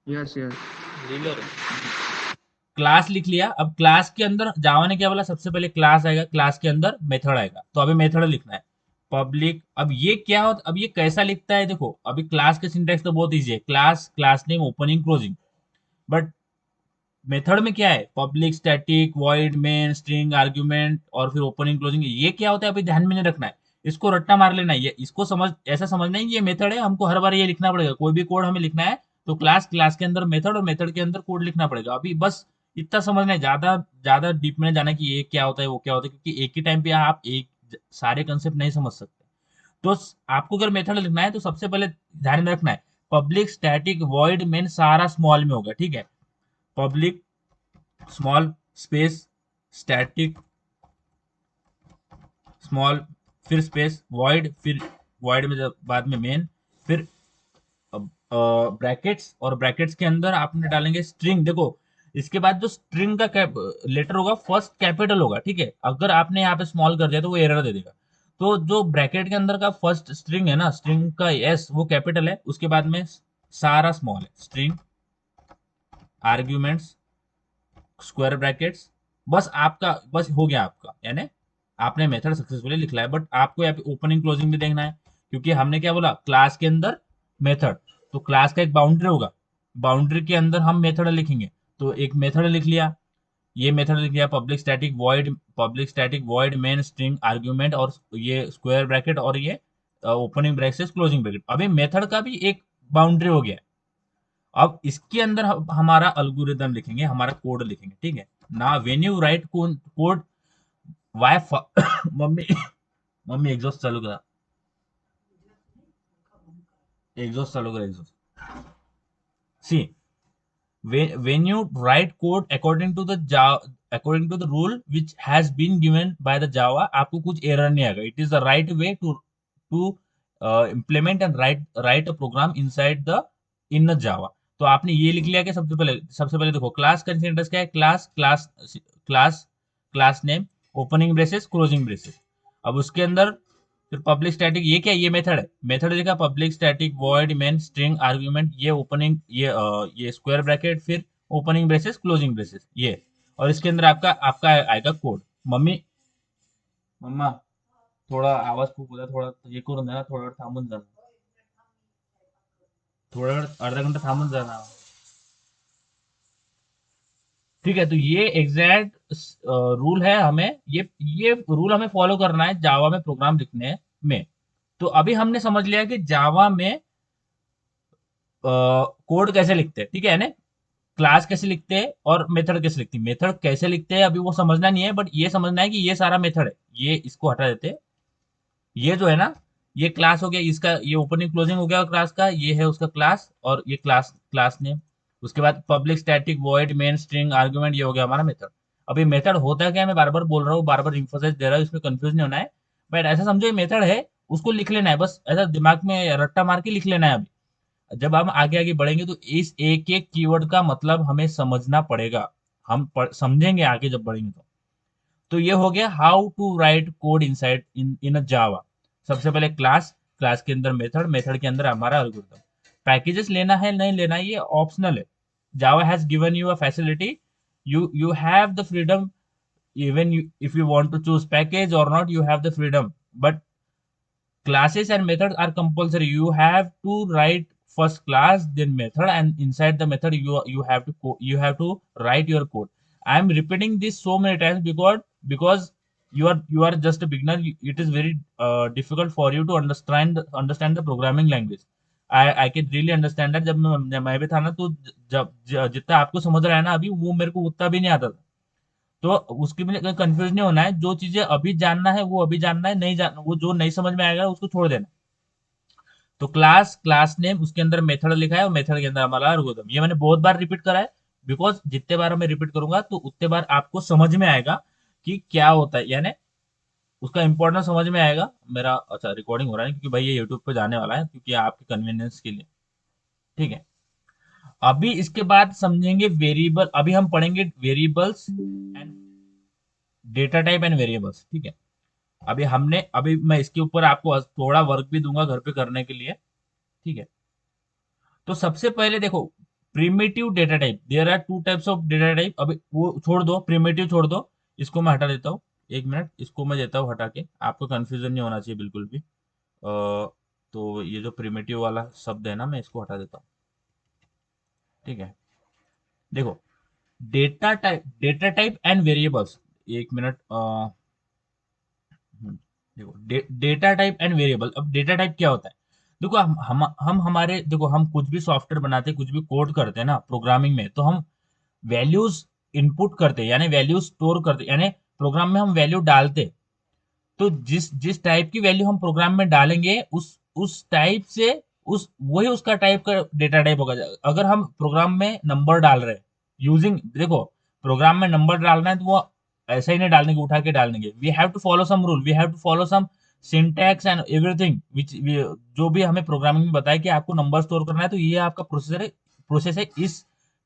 [SPEAKER 3] Yes yes.
[SPEAKER 2] लिहिलं रे.
[SPEAKER 1] क्लास लिख लिया. अब क्लास के अंदर जावा ने क्या बोला, सबसे पहले क्लास आएगा, क्लास के अंदर मेथड आएगा, तो अभी मेथड लिखना है पब्लिक. अब ये क्या होता, अब ये कैसा लिखता है देखो, अभी क्लास के सिंटैक्स तो बहुत ईजी है, class, class name, opening closing. But method में क्या है, public static void main string argument और फिर ओपनिंग क्लोजिंग. ये क्या होता है अभी ध्यान में नहीं रखना है, इसको रट्टा मार लेना है. ये इसको ऐसा समझना है कि ये मेथड है, हमको हर बार ये लिखना पड़ेगा. कोई भी कोड हमें लिखना है तो क्लास, क्लास के अंदर मेथड और मेथड के अंदर कोड लिखना पड़ेगा. अभी बस इतना समझना है, ज्यादा ज्यादा डीप में जाना कि ये क्या होता है वो क्या होता है, क्योंकि एक ही टाइम पे आप सारे कंसेप्ट नहीं समझ सकते. तो आपको अगर मेथड लिखना है तो सबसे पहले ध्यान में रखना है पब्लिक स्टैटिक वॉइड मेन सारा स्मॉल में होगा. ठीक है, public small space static small फिर स्पेस वॉइड, फिर वॉइड में जब बाद में मेन, फिर ब्रैकेट्स, और ब्रैकेट्स के अंदर आपने डालेंगे स्ट्रिंग. देखो इसके बाद जो स्ट्रिंग का लेटर होगा फर्स्ट कैपिटल होगा. ठीक है, अगर आपने यहाँ पे स्मॉल कर दिया तो वो एरर दे देगा. तो जो ब्रैकेट के अंदर का फर्स्ट स्ट्रिंग है ना, स्ट्रिंग का एस वो कैपिटल है, उसके बाद में सारा स्मॉल है. स्ट्रिंग आर्ग्यूमेंट्स स्क्वायर ब्रैकेट्स, बस हो गया आपका, यानी आपने मेथड सक्सेसफुली लिख लिया है. बट आपको यहाँ पे ओपनिंग क्लोजिंग भी देखना है, क्योंकि हमने क्या बोला, क्लास के अंदर मेथड, तो क्लास का एक बाउंड्री होगा, बाउंड्री के अंदर हम मेथड लिखेंगे. तो एक मेथड लिख लिया, ये मेथड लिख लिया public static void main string argument, और ये स्क्वायर ब्रैकेट, और ये ओपनिंग ब्रैकेट क्लोजिंग ब्रैकेट. अभी मेथड का भी एक बाउंड्री हो गया. अब इसके अंदर हमारा अल्गोरिदम लिखेंगे, हमारा कोड लिखेंगे. ठीक है ना, when you write code why mummy mummy exhaust चालू करा, exhaust. See, when you write code according to the rule which has been given by the Java, आपको कुछ एरर नहीं आएगा. It is the right way to implement and write a program inside the in the Java. तो आपने ये लिख लिया कि सबसे पहले देखो क्लास का सिंटैक्स क्या है, class name, opening braces closing braces. अब उसके अंदर फिर पब्लिक स्टैटिक, ये क्या है, ये मेथड है, मेथड लिखा public static void main string argument, ये ओपनिंग, ये स्क्वायर ब्रैकेट, फिर ओपनिंग ब्रेसेस क्लोजिंग ब्रेसेस ये, और इसके अंदर आपका आपका आएगा कोड. मम्मी मम्मा थोडा आवाज खूप होता, थोडा हे करून द्या ना, थोडा वेळ थांबून जा, थोडा वेळ अर्धा घंटा थांबून जा ना. ठीक है, तो ये एग्जैक्ट रूल है, हमें ये रूल हमें फॉलो करना है जावा में प्रोग्राम लिखने में. तो अभी हमने समझ लिया कि जावा में कोड कैसे लिखते हैं. ठीक है ना, क्लास कैसे लिखते हैं और मेथड कैसे लिखते हैं. मेथड कैसे लिखते हैं अभी वो समझना नहीं है, बट ये समझना है कि ये सारा मेथड है, ये इसको हटा देते हैं. ये जो है ना, ये क्लास हो गया, इसका ये ओपनिंग क्लोजिंग हो गया क्लास का, ये है उसका क्लास, और ये क्लास नेम. उसके बाद public static void main string argument, ये हो गया हमारा मेथड। अब ये मेथड होता क्या है, मैं बार बार बोल रहा हूँ, बार बार इंफोसाइज दे रहा हूँ, इसमें कंफ्यूज नहीं होना है। बट ऐसा समझो ये मेथड है, उसको लिख लेना है, बस ऐसा दिमाग में रट्टा मार के लिख लेना है। अभी जब हम आगे आगे बढ़ेंगे तो इस एक एक कीवर्ड का मतलब हमें समझना पड़ेगा, समझेंगे आगे जब बढ़ेंगे तो ये हो गया how to write code inside in a Java. सबसे पहले क्लास, क्लास के अंदर मेथड, मेथड के अंदर हमारा एल्गोरिथम। पैकेजेस लेना है नहीं लेना है ये ऑप्शनल है। Java has given you a facility, you have the freedom, even if you want to choose package or not, you have the freedom, but classes and methods are compulsory. You have to write first class then method, and inside the method you have to write your code. I am repeating this so many times because you are just a beginner. It is very difficult for you to understand the programming language. I can really understand that. जब मैं भी था ना, तो जितना आपको समझ रहा है ना अभी, वो मेरे को उतना भी नहीं आता था। तो उसके लिए कंफ्यूज नहीं होना है, जो चीजें अभी जानना है वो अभी जानना है, नहीं जान वो जो नहीं समझ में आएगा उसको छोड़ देना। तो क्लास, क्लास नेम, उसके अंदर मेथड लिखा है और मेथड के अंदर हमारा एल्गोरिथम। ये मैंने बहुत बार रिपीट करा है, बिकॉज जितने बार मैं रिपीट करूंगा तो उतने बार आपको समझ में आएगा कि क्या होता है, यानी उसका इंपॉर्टेंस समझ में आएगा मेरा। अच्छा रिकॉर्डिंग हो रहा है क्योंकि भाई ये यूट्यूब पे जाने वाला है, क्योंकि आपके कन्वीनियंस के लिए, ठीक है। अभी इसके बाद समझेंगे वेरिएबल, अभी हम पढ़ेंगे variables and data type and variables, ठीक है। अभी मैं इसके ऊपर आपको थोड़ा वर्क भी दूंगा घर पे करने के लिए, ठीक है। तो सबसे पहले देखो, primitive data type, there are two types of data type. अभी वो छोड़ दो, प्रिमिटिव छोड़ दो, इसको मैं हटा देता हूँ। एक मिनट, इसको मैं देता हूँ हटा के, आपको कंफ्यूजन नहीं होना चाहिए बिल्कुल भी। तो ये जो प्रिमिटिव वाला शब्द है ना, मैं इसको हटा देता हूँ, ठीक है। देखो, डेटा टाइप एंड वेरिएबल्स, एक मिनट। देखो, डेटा टाइप एंड वेरिएबल। अब डेटा टाइप क्या होता है, देखो हम हमारे, देखो हम कुछ भी सॉफ्टवेयर बनाते हैं, कुछ भी कोड करते हैं ना प्रोग्रामिंग में, तो हम वैल्यूज इनपुट करते हैं, यानी वैल्यूज स्टोर करते हैं, यानी प्रोग्राम में हम वैल्यू डालते हैं। तो जिस जिस टाइप की वैल्यू हम प्रोग्राम में डालेंगे, उस टाइप से उस वही उसका टाइप का डेटा टाइप होगा। अगर हम प्रोग्राम में नंबर डाल रहे हैं यूजिंग, देखो प्रोग्राम में नंबर डालना है तो वो ऐसा ही नहीं डालने के, उठा के डालने के, we have to follow some rule, we have to follow some syntax and everything which, जो भी हमें प्रोग्रामिंग में बताया कि आपको नंबर स्टोर करना है, तो ये आपका प्रोसेस है, इस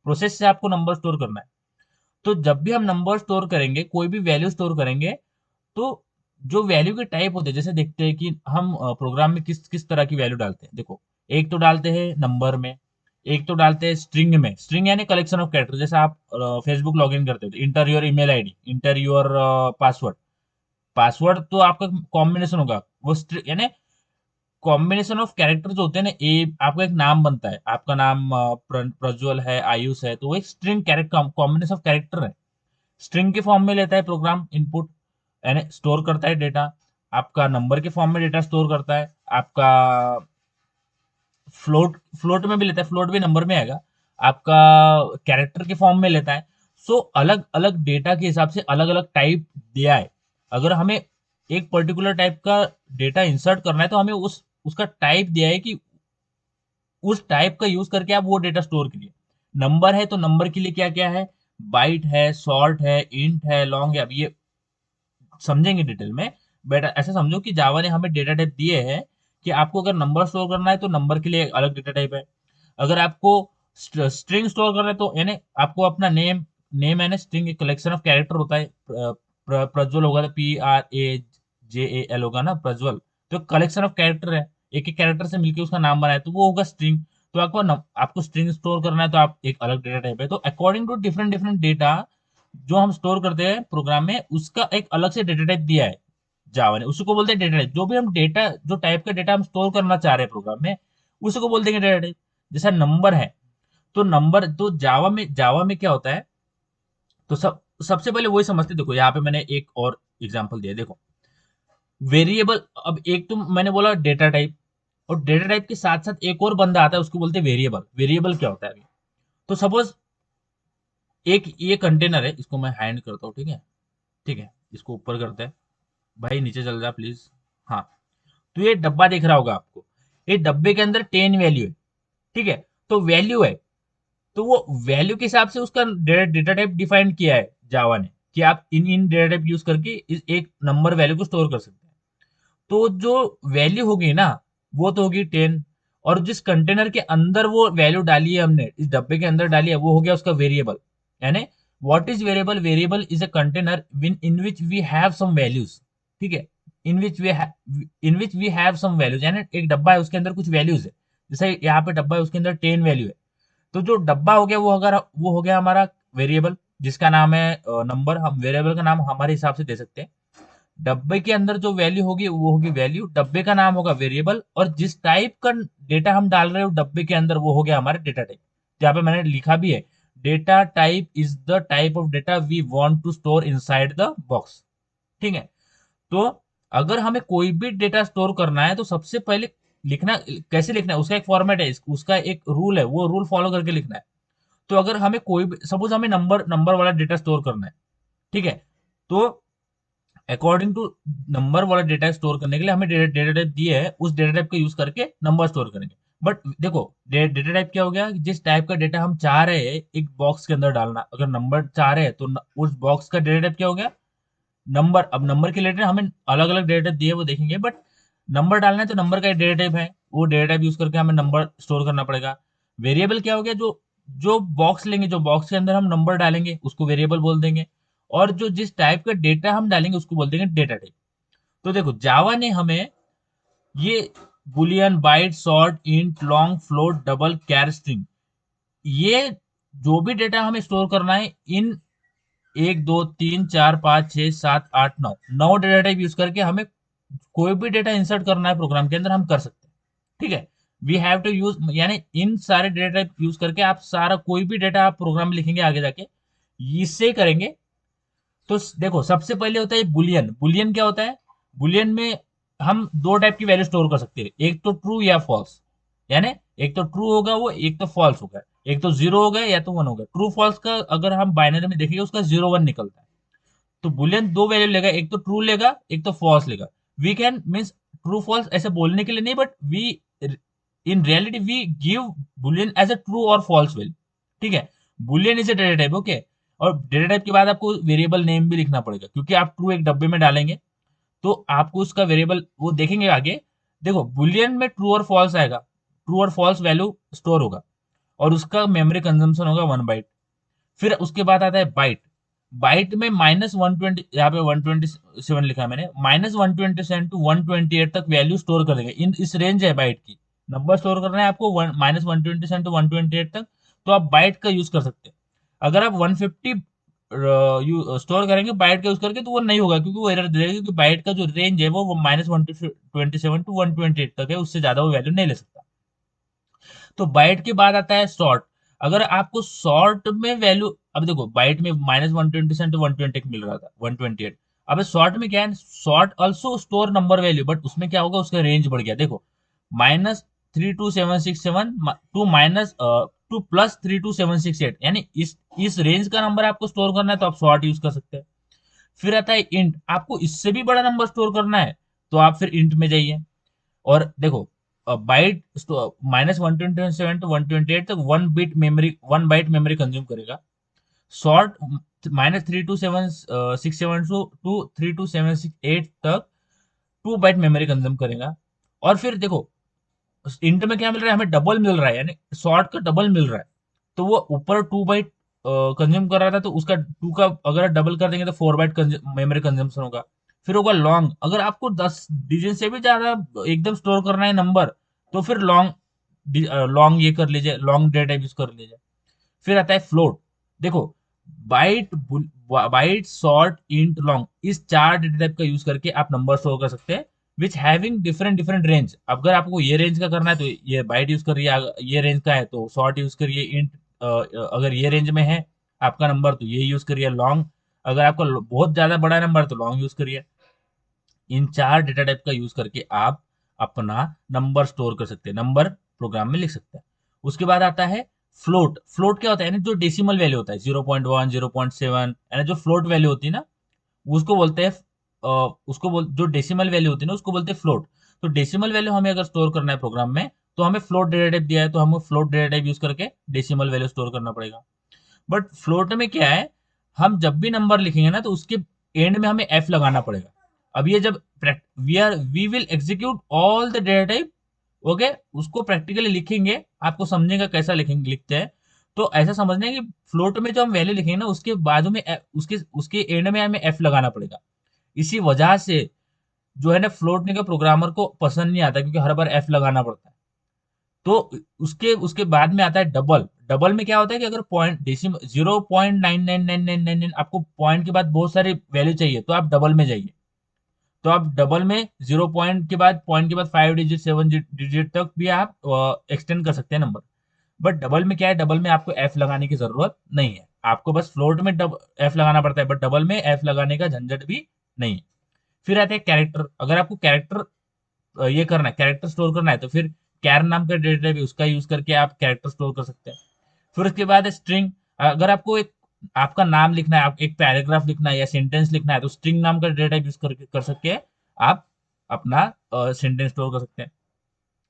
[SPEAKER 1] प्रोसेस से आपको नंबर स्टोर करना है। तो जब भी हम नंबर स्टोर करेंगे, कोई भी वैल्यू स्टोर करेंगे, तो जो वैल्यू के टाइप होते हैं, जैसे देखते हैं कि हम प्रोग्राम में किस किस तरह की वैल्यू डालते हैं। देखो, एक तो डालते हैं नंबर में, एक तो डालते हैं स्ट्रिंग में। स्ट्रिंग यानी कलेक्शन ऑफ कैरेक्टर, जैसे आप फेसबुक लॉग इन करते हो तो inter your email ID, inter your password. Password तो आपका कॉम्बिनेशन होगा, वो यानी कॉम्बिनेशन ऑफ कैरेक्टर जो होते हैं ना, आपका एक नाम बनता है, आपका नाम प्रज्वल है, आयुष है, तो वो एक string character, combination of character है। स्ट्रिंग के फॉर्म में लेता है प्रोग्राम इनपुट, यानी स्टोर करता है डेटा। आपका नंबर के फॉर्म में डेटा स्टोर करता है, आपका फ्लोट फ्लोट में भी लेता है, फ्लोट भी नंबर में आएगा, आपका कैरेक्टर के फॉर्म में लेता है। सो अलग अलग डेटा के हिसाब से अलग अलग टाइप दिया है। अगर हमें एक पर्टिकुलर टाइप का डेटा इंसर्ट करना है, तो हमें उसका टाइप दिया है कि उस टाइप का यूज करके आप वो डेटा स्टोर करिए। नंबर है तो नंबर के लिए क्या क्या है, बाइट है, शॉर्ट है, इंट है, लॉन्ग है। अब ये समझेंगे डिटेल में, बट ऐसा समझो कि जावा ने हमें डेटा टाइप दिए हैं कि आपको अगर नंबर स्टोर करना है तो नंबर के लिए अलग डेटा टाइप है। अगर आपको स्ट्रिंग स्टोर करना है, तो यानी आपको अपना नेम, नेम यानी स्ट्रिंग एक कलेक्शन ऑफ कैरेक्टर होता है। प्रज्वल होगा तो PRAJAL होगा ना, प्रज्वल, तो कलेक्शन ऑफ कैरेक्टर है, एक एक कैरेक्टर से मिलकर उसका नाम बना है, तो वो होगा स्ट्रिंग। तो आपको स्ट्रिंग स्टोर करना है तो आप एक अलग डेटा टाइप है। तो according to different different data जो हम स्टोर करते हैं प्रोग्राम में, उसका एक अलग से डेटा टाइप दिया है जावा ने, उसी को बोलते हैं डेटा टाइप। जो भी हम डेटा, जो टाइप का डेटा हम स्टोर करना चाह रहे हैं प्रोग्राम में, उसी को बोल देंगे डेटा टाइप। जैसा नंबर है, तो नंबर तो जावा में क्या होता है, तो सबसे पहले वही समझते। देखो यहाँ पे मैंने एक और एग्जांपल दिया, देखो वेरिएबल। अब एक तो मैंने बोला डेटा टाइप, और डेटा टाइप के साथ साथ एक और बंदा आता है, उसको बोलते हैं वेरिएबल। वेरिएबल क्या होता है अभी, तो सपोज एक ये कंटेनर है, इसको मैं हैंड करता हूँ, ठीक है, ठीक है, इसको ऊपर करते हैं। भाई नीचे चल जा प्लीज। हाँ, तो ये डब्बा दिख रहा होगा आपको, ये डब्बे के अंदर 10 वैल्यू है, ठीक है। तो वैल्यू है, तो वो वैल्यू के हिसाब से उसका डेटा टाइप डिफाइन किया है जावा ने कि आप इन इन डेटा टाइप यूज करके एक नंबर वैल्यू को स्टोर कर सकते हैं। तो जो वैल्यू होगी ना वो तो होगी 10, और जिस कंटेनर के अंदर वो वैल्यू डाली है हमने, इस डब्बे के अंदर डाली है, वो हो गया उसका वेरिएबल। यानी what is variable? Variable is a container in which we have some values. ठीक है, in which we have some values, यानी एक डब्बा है उसके अंदर कुछ वैल्यूज है। जैसे यहाँ पे डब्बा है उसके अंदर 10 वैल्यू है। तो जो डब्बा हो गया वो हो गया हमारा वेरिएबल, जिसका नाम है नंबर। हम वेरिएबल का नाम हमारे हिसाब से दे सकते हैं। डब्बे के अंदर जो वैल्यू होगी वो होगी वैल्यू, डब्बे का नाम होगा वेरिएबल, और जिस टाइप का डेटा हम डाल रहे हो डब्बे के अंदर वो हो गया हमारा डेटा टाइप। यहाँ पे मैंने लिखा भी है, data type is the type of data we want to store inside the box. ठीक है, तो अगर हमें कोई भी डेटा स्टोर करना है तो सबसे पहले लिखना, कैसे लिखना है, उसका एक फॉर्मेट है, उसका एक रूल है, वो रूल फॉलो करके लिखना है। तो अगर हमें कोई भी, सपोज हमें नंबर नंबर वाला डेटा स्टोर करना है, ठीक है, तो अकॉर्डिंग टू नंबर वाला डेटा स्टोर करने के लिए हमें डेटा टाइप दिए है, उस डेटा टाइप का यूज करके नंबर स्टोर करेंगे। बट देखो, डेटा टाइप क्या हो गया, जिस टाइप का डेटा हम चाह रहे हैं एक बॉक्स के अंदर डालना, अगर नंबर चाह रहे हैं तो उस बॉक्स का डेटा टाइप क्या हो गया, नंबर। अब नंबर के रिलेटेड हमें अलग अलग डेटा टाइप दिए वो देखेंगे, बट नंबर डालना है तो नंबर का डेटा टाइप है, वो डेटा टाइप यूज करके हमें नंबर स्टोर करना पड़ेगा। वेरिएबल क्या हो गया, जो जो बॉक्स लेंगे, जो बॉक्स के अंदर हम नंबर डालेंगे उसको वेरिएबल बोल देंगे, और जो जिस टाइप का डेटा हम डालेंगे उसको बोल देंगे डेटा टाइप। तो देखो जावा ने हमें ये boolean, byte, short, int, long, float, double, char, string, ये जो भी डेटा हमें स्टोर करना है, इन 1 2 3 4 5 6 7 8 9 डेटा टाइप यूज करके हमें कोई भी डेटा इंसर्ट करना है प्रोग्राम के अंदर हम कर सकते हैं। ठीक है, वी हैव टू यूज, यानी इन सारे डेटा टाइप यूज करके आप सारा कोई भी डेटा आप प्रोग्राम में लिखेंगे आगे जाके, इससे करेंगे। तो देखो सबसे पहले होता है बुलियन। बुलियन क्या होता है? बुलियन में हम दो टाइप की वैल्यू स्टोर कर सकते हैं, एक तो ट्रू या फॉल्स। यानी एक तो ट्रू होगा वो, एक तो फॉल्स होगा, एक तो जीरो होगा या तो वन होगा। ट्रू फॉल्स का अगर हम बाइनरी में देखेंगे उसका 0 1 निकलता है। तो बुलियन दो वैल्यू लेगा, एक तो ट्रू लेगा एक तो फॉल्स लेगा। We can means true false ऐसे बोलने के लिए नहीं, but we in reality we give boolean as a true और फॉल्स वैल्यू। ठीक है, boolean is a data type. Okay, और डेटा टाइप के बाद आपको वेरिएबल नेम भी लिखना पड़ेगा, क्योंकि आप ट्रू एक डब्बे में डालेंगे तो आपको उसका वेरिएबल वो देखेंगे आगे। देखो बुलियन में ट्रू और फॉल्स आएगा, ट्रू और फॉल्स वैल्यू स्टोर होगा, और उसका मेमोरी कंजम्पशन होगा 1 बाइट। फिर उसके बाद आता है बाइट। बाइट में -120, यहाँ पे 127 लिखा है मैंने, -127 टू 128 तक वैल्यू स्टोर कर देंगे। इन इस रेंज है बाइट की, नंबर स्टोर करना है आपको -127 टू 128 तक, तो आप बाइट का यूज कर सकते हैं। अगर आप 150 स्टोर करेंगे बाइट का यूज करके तो वो नहीं होगा, क्योंकि वो एरर दे देगा, क्योंकि बाइट का जो रेंज है वो -127 टू 128 तक है, उससे ज्यादा वो वैल्यू नहीं ले सकता। तो बाइट के बाद आता है शॉर्ट। अगर आपको शॉर्ट में वैल्यू, अब देखो बाइट में -127 टू 128 मिल रहा था, 128। अब शॉर्ट में क्या है, short also store number value, but उसमें क्या होगा, उसका रेंज बढ़ गया। देखो -32767 टू टू +32768, यानी इस रेंज का नंबर आपको स्टोर करना है तो आप शॉर्ट यूज कर सकते हैं। फिर आता है इंट, आपको इससे भी बड़ा नंबर स्टोर करना है तो आप फिर इंट में जाइए। और देखो बाइट -127 तक 1 बाइट मेमोरी कंज्यूम करेगा। शॉर्ट -32767 टू 32768 तक 2 बाइट मेमोरी कंज्यूम करेगा। और फिर देखो इंट में क्या मिल रहा है, हमें डबल मिल रहा है, यानी शॉर्ट का डबल मिल रहा है। तो वो ऊपर 2 बाइट कंज्यूम कर रहा था, तो उसका 2 का अगर डबल कर देंगे तो 4 बाइट मेमोरी कंज्यूमशन होगा। फिर होगा लॉन्ग, अगर आपको 10 डिजिट से भी ज्यादा एकदम स्टोर करना है नंबर, तो फिर लॉन्ग ये कर लीजिए, लॉन्ग डेटा यूज कर लीजिए। फिर आता है फ्लोट। देखो byte byte, short, int, long, इस चार डेटा टाइप का यूज करके आप नंबर स्टोर कर सकते हैं, which having different different range. अगर आपको ये रेंज का करना है तो ये बाइट यूज करिए, ये रेंज का है तो शॉर्ट यूज करिए, इंट अगर ये रेंज में है आपका नंबर तो ये यूज करिए, लॉन्ग अगर आपका बहुत ज्यादा बड़ा नंबर तो लॉन्ग यूज करिए। इन चार डेटा टाइप का यूज करके आप अपना नंबर स्टोर कर सकते हैं, नंबर प्रोग्राम में लिख सकते हैं। उसके बाद आता है फ्लोट। फ्लोट क्या होता है, यानी जो डेसिमल वैल्यू होता है, 0.1 0.7, यानी जो फ्लोट वैल्यू होती है ना, उसको बोलते हैं जो डेसिमल वैल्यू होती है ना उसको बोलते हैं फ्लोट। तो डेसिमल वैल्यू हमें अगर स्टोर करना है प्रोग्राम में तो हमें फ्लोट डेटा टाइप दिया है, तो हमें फ्लोट डेटा टाइप यूज करके डेसिमल वैल्यू स्टोर करना पड़ेगा। बट फ्लोट में क्या है, हम जब भी नंबर लिखेंगे ना तो उसके एंड में हमें एफ लगाना पड़ेगा। अब ये जब we will execute all the data type, okay, उसको प्रैक्टिकली लिखेंगे, आपको समझेगा कैसा लिखेंगे लिखते हैं। तो ऐसा समझना है कि फ्लोट में जो हम वैल्यू लिखेंगे ना उसके बाद में उसके उसके एंड में हमें एफ लगाना पड़ेगा। इसी वजह से जो है ना फ्लोट ने का प्रोग्रामर को पसंद नहीं आता, क्योंकि हर बार एफ लगाना पड़ता है। तो उसके उसके बाद में आता है डबल। डबल में क्या होता है कि अगर पॉइंट डेसिमल 0.99999 आपको पॉइंट के बाद बहुत सारी वैल्यू चाहिए तो आप डबल में जाइए। तो आप डबल में 0 पॉइंट के बाद 5 डिजिट 7 डिजिट तक भी आप एक्सटेंड कर सकते हैं नंबर। बट डबल में क्या है, डबल में आपको एफ लगाने की जरूरत नहीं है। आपको बस फ्लोट में एफ लगाना पड़ता है, बट डबल में एफ लगाने का झंझट भी नहीं है। फिर आते हैं कैरेक्टर। अगर आपको कैरेक्टर ये करना है, कैरेक्टर स्टोर करना है, तो फिर कैर नाम का डेटा टाइप उसका यूज करके आप कैरेक्टर स्टोर कर सकते हैं। फिर उसके बाद स्ट्रिंग। अगर आपको एक आपका नाम लिखना है, आप एक पैराग्राफ लिखना है या सेंटेंस लिखना है, तो स्ट्रिंग नाम का डेटा टाइप यूज कर सकके आप अपना सेंटेंस स्टोर कर सकते हैं।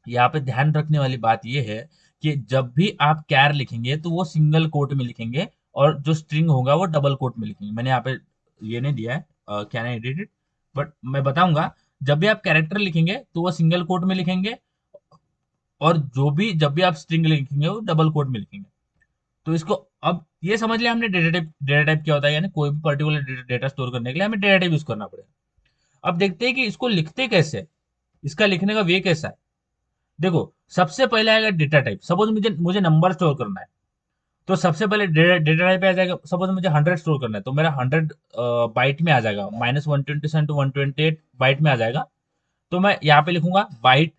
[SPEAKER 1] यहाँ पे ध्यान रखने वाली बात यह है कि जब भी आप कैर लिखेंगे तो वो सिंगल कोट में लिखेंगे, और जो स्ट्रिंग होगा वो डबल कोट में लिखेंगे। मैंने यहाँ पे ये नहीं दिया है, can I edit it, but मैं बताऊंगा। जब भी आप कैरेक्टर लिखेंगे तो वो सिंगल कोट में लिखेंगे, और जब भी आप स्ट्रिंग लिखेंगे वो डबल कोट में लिखेंगे। तो इसको अब ये समझ लिया हमने डेटा टाइप क्या होता है, यानी कोई भी पर्टिकुलर डेटा स्टोर करने के लिए हमें डेटा टाइप यूज करना पड़ेगा। अब देखते हैं कि इसको लिखते कैसे हैं, इसका लिखने का वे कैसा है। देखो, सबसे पहले आएगा डेटा टाइप। सपोज मुझे मुझे नंबर स्टोर करना है, तो सबसे पहले डेटा टाइप आ जाएगा। सपोज मुझे 100 स्टोर करना है, तो मेरा 100 बाइट में आ जाएगा, -127 to 128 बाइट में आ जाएगा। तो मैं यहाँ पे लिखूंगा बाइट,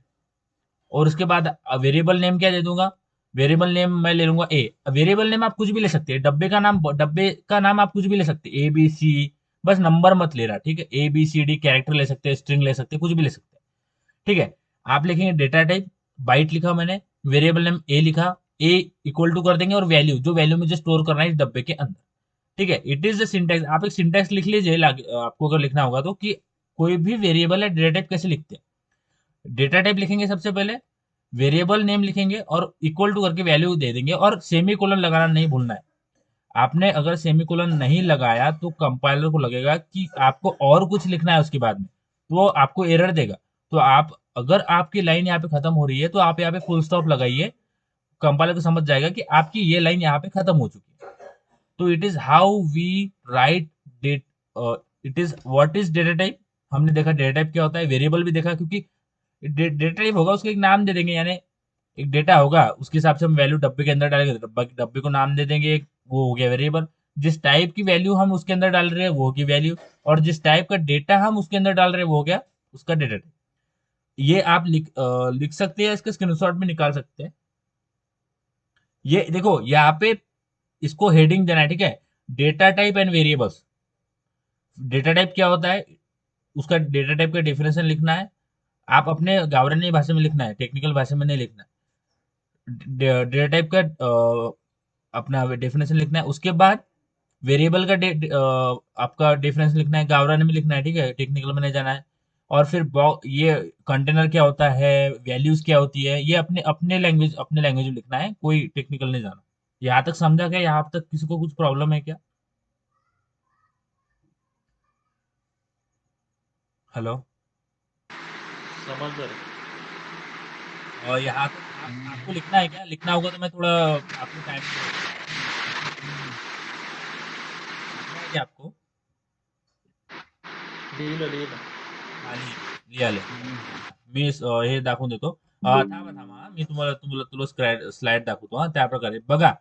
[SPEAKER 1] और उसके बाद वेरिएबल नेम क्या दे दूंगा, वेरिएबल नेम मैं ले लूंगा ए। वेरिएबल नेम आप कुछ भी ले सकते हैं, डब्बे का नाम आप कुछ भी ले सकते हैं, ए बी सी, बस नंबर मत ले रहा, ठीक है। A B C D character ले सकते हैं, स्ट्रिंग ले सकते हैं, कुछ भी ले सकते हैं, ठीक है। आप लिखेंगे डेटा टाइप, बाइट लिखा मैंने, वेरिएबल नेम ए लिखा, ए इक्वल टू कर देंगे, और वैल्यू जो वैल्यू मुझे स्टोर करना है इस डब्बे के अंदर, ठीक है। It is the syntax. आप एक सिंटैक्स लिख लीजिए आपको अगर लिखना होगा तो, कि कोई भी वेरिएबल है डेटा टाइप कैसे लिखते हैं। डेटा टाइप लिखेंगे सबसे पहले, वेरिएबल नेम लिखेंगे और इक्वल टू करके वैल्यू दे देंगे, और सेमी कोलन लगाना नहीं भूलना है। आपने अगर सेमी कोलन नहीं लगाया तो कंपाइलर को लगेगा कि आपको और कुछ लिखना है उसके बाद में, तो वो आपको एरर देगा। तो आप अगर आपकी लाइन यहाँ पे खत्म हो रही है तो आप यहाँ पे फुल स्टॉप लगाइए, कंपाइलर को समझ जाएगा कि आपकी ये लाइन यहाँ पे खत्म हो चुकी है। तो it is how we write date it is what is data type. हमने देखा डेटा टाइप क्या होता है, वेरिएबल भी देखा, क्योंकि डेटा टाइप होगा उसको एक नाम दे देंगे, यानी एक डेटा होगा उसके हिसाब से हम वैल्यू डब्बे के अंदर डालेंगे, तो डब्बे को नाम दे देंगे, वो हो गया वेरिएबल। जिस टाइप की वैल्यू हम उसके अंदर डाल रहे हैं वो होगी वैल्यू, और जिस टाइप का डेटा हम उसके अंदर डाल रहे हैं वो हो गया उसका डेटा टाइप। ये आप लिख सकते हैं, इसका स्क्रीनशॉट में निकाल सकते हैं। ये देखो यहाँ पे इसको हेडिंग देना है, ठीक है। Data type and variables. Data type क्या होता है, उसका डेटा टाइप का डेफिनेशन लिखना है। आप अपने गावरानी भाषा में लिखना है, टेक्निकल भाषा में नहीं लिखना है। डेटा टाइप का अपना डेफिनेशन लिखना है। उसके बाद वेरिएबल का आपका डेफिनेशन लिखना है, गावरानी में लिखना है, ठीक है, टेक्निकल में नहीं जाना है। और फिर ये कंटेनर क्या होता है, वैल्यूज क्या होती है, ये अपने लैंग्वेज में लिखना है, कोई टेक्निकल नहीं जाना। यहाँ तक समझा क्या, यहाँ तक किसी को कुछ प्रॉब्लम है क्या? हेलो।
[SPEAKER 4] समझ रहे।
[SPEAKER 1] और यहाँ तक आपको लिखना है क्या? लिखना होगा तो मैं थोड़ा आपको टाइम दे देता हूँ। लिखना है क्या आपको?
[SPEAKER 4] लिहिलं
[SPEAKER 1] हा, लिहाले. मी हे दाखवून देतो. थांबा थांबा, मी तुम्हाला तुम्हाला तुला स्लाइड दाखवतो. त्या प्रकारे बघा.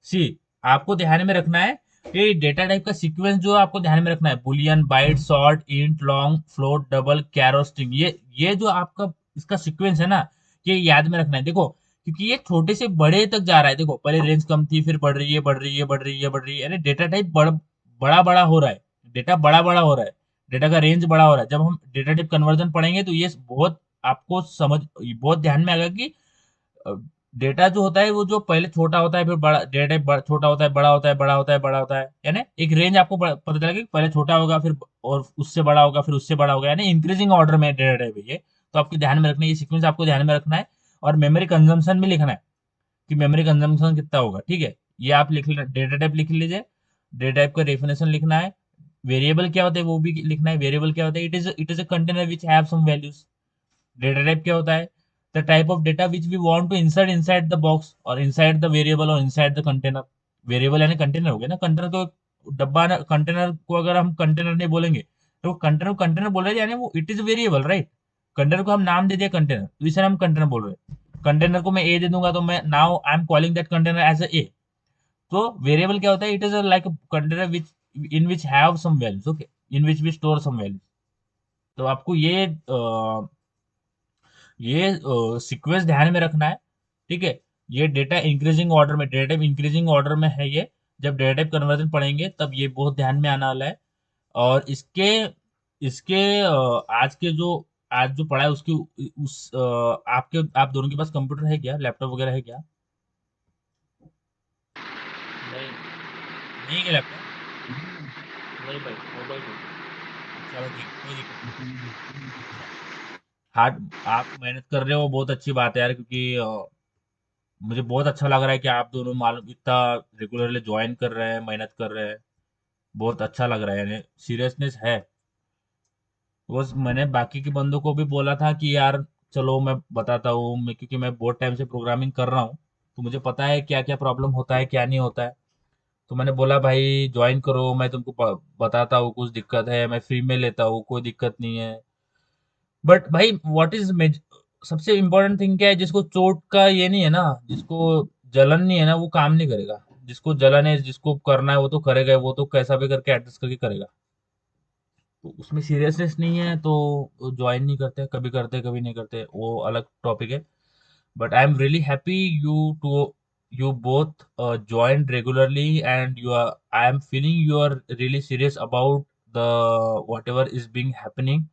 [SPEAKER 1] सी, आपको ध्यान में रखना है कि डेटा टाइप का सीक्वेंस जो आपको ध्यान में रखना है, boolean, byte, short, int, long, float, double, char, string, ये जो आपका इसका सीक्वेंस है ना, ये याद में रखना है। देखो, क्योंकि ये छोटे से बड़े तक जा रहा है। देखो, पहले रेंज कम थी, फिर बढ़ रही है, बढ़ रही है, बढ़ रही है, बढ़ रही है, यानी डेटा टाइप बड़ा बड़ा हो रहा है। डेटा बड़ा बड़ा हो रहा है, डेटा का रेंज बड़ा हो रहा है। जब हम डेटा टाइप कन्वर्जन पढ़ेंगे तो ये बहुत आपको बहुत ध्यान में आएगा कि डेटा जो होता है वो जो पहले छोटा होता है, फिर बड़ा, डेटा टाइप छोटा होता है, बड़ा होता है, बड़ा होता है, बड़ा होता है, यानी एक रेंज आपको पता चलेगा कि पहले छोटा होगा, फिर और उससे बड़ा होगा, फिर उससे बड़ा होगा, यानी इंक्रीजिंग ऑर्डर में डेटा टाइप है ये। तो आपको ध्यान में रखना है, ये सीक्वेंस आपको ध्यान में रखना है। और मेमोरी कंजम्पशन भी लिखना है कि मेमोरी कंजम्पशन कितना होगा। ठीक है, ये आप लिख डेटा टाइप लिख लीजिए, डेटा टाइप का डेफिनेशन लिखना है, वेरिएबल क्या होता है वो भी लिखना है। वेरिएबल क्या होता है, it is a container which have some values. Data type क्या होता है, the type of data which we want to insert inside the box और इनसाइड द वेरिएबल और इनसाइड द कंटेनर। वेरिएबल यानी कंटेनर हो गया ना, कंटेनर को डब्बा, कंटेनर को अगर हम कंटेनर नहीं बोलेंगे तो कंटेनर कंटेनर बोल रहे हैं, यानी वो it is variable, right. Container को हम नाम दे दिया कंटेनर, तो इसे हम कंटेनर बोल रहे हैं। कंटेनर को मैं ए दे दूंगा तो मैं now I am calling that container as a. तो वेरिएबल क्या होता है, it is like container which in which have some values, okay, in which we store some values. तो आपको ये सीक्वेंस ध्यान में रखना है। ठीक है, ये डेटा इंक्रीजिंग ऑर्डर में, डेटा टाइप इंक्रीजिंग ऑर्डर में है ये। जब डेटा टाइप कन्वर्जन पढ़ेंगे तब ये बहुत ध्यान में आने वाला है। और इसके इसके आज के जो आज जो पढ़ा है उसकी आपके आप दोनों के पास कंप्यूटर है क्या, लैपटॉप वगैरह है क्या?
[SPEAKER 4] नहीं
[SPEAKER 1] नहीं है क्या लैपटॉप?
[SPEAKER 4] नहीं भाई, मोबाइल में।
[SPEAKER 1] चलो ठीक, कोई दिक्कत नहीं। अच्छा, हार्ड आप मेहनत कर रहे हो, बहुत अच्छी बात है यार, क्योंकि मुझे बहुत अच्छा लग रहा है कि आप दोनों मालूम इतना रेगुलरली ज्वाइन कर रहे हैं, मेहनत कर रहे हैं। बहुत अच्छा लग रहा है, यानी सीरियसनेस है। बस मैंने बाकी के बंदों को भी बोला था कि यार चलो मैं बताता हूँ, मैं क्योंकि मैं बहुत टाइम से प्रोग्रामिंग कर रहा हूँ, तो मुझे पता है क्या क्या प्रॉब्लम होता है क्या नहीं होता है। तो मैंने बोला भाई ज्वाइन करो, मैं तुमको बताता हूँ, कुछ दिक्कत है मैं फ्री में लेता हूँ, कोई दिक्कत नहीं है। बट भाई व्हाट इज सबसे इम्पोर्टेंट थिंग क्या है, जिसको चोट का ये नहीं है ना, जिसको जलन नहीं है ना, वो काम नहीं करेगा। जिसको जलन है, जिसको करना है वो तो करेगा, वो तो कैसा भी करके एडजस्ट करके करेगा। तो उसमें सीरियसनेस नहीं है तो ज्वाइन नहीं करते, कभी करते कभी नहीं करते, वो अलग टॉपिक है। But I am really happy you both joined regularly, and I am feeling you are really serious about the whatever is being happening.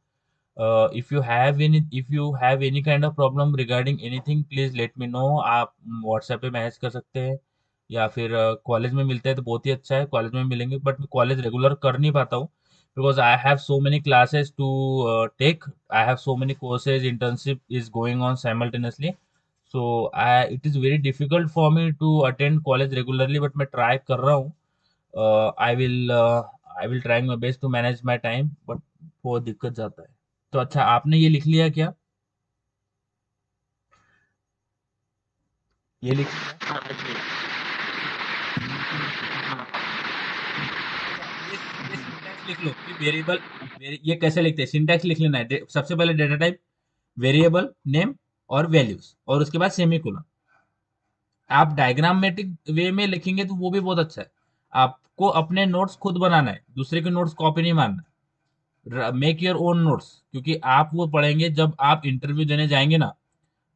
[SPEAKER 1] If you have any kind of problem regarding anything, please let me know. आप WhatsApp पे message कर सकते हैं, या फिर college में मिलते हैं तो बहुत ही अच्छा है, कॉलेज में मिलेंगे। बट मैं कॉलेज रेगुलर कर नहीं पाता हूँ because I have so many classes to take. I have so many courses, internship is going on simultaneously. So it is very difficult for me to attend college regularly, but मैं try कर रहा हूँ। I will trying my best to manage my time, but बहुत दिक्कत जाता है। तो अच्छा, आपने ये लिख लिया क्या? ये लिख लिया?
[SPEAKER 2] हाँ जी।
[SPEAKER 1] अच्छा, ये सिंटैक्स लिख लो कि वेरिएबल, ये कैसे लिखते हैं, सिंटैक्स लिख लेना है। सबसे पहले डेटा टाइप, वेरिएबल नेम और वैल्यूज, और उसके बाद सेमीकोलन। आप डायग्रामेटिक वे में लिखेंगे तो वो भी बहुत अच्छा है। आपको अपने नोट्स खुद बनाना है, दूसरे के नोट्स कॉपी नहीं मारना। मेक योर ओन नोट्स, क्योंकि आप वो पढ़ेंगे जब आप इंटरव्यू देने जाएंगे ना,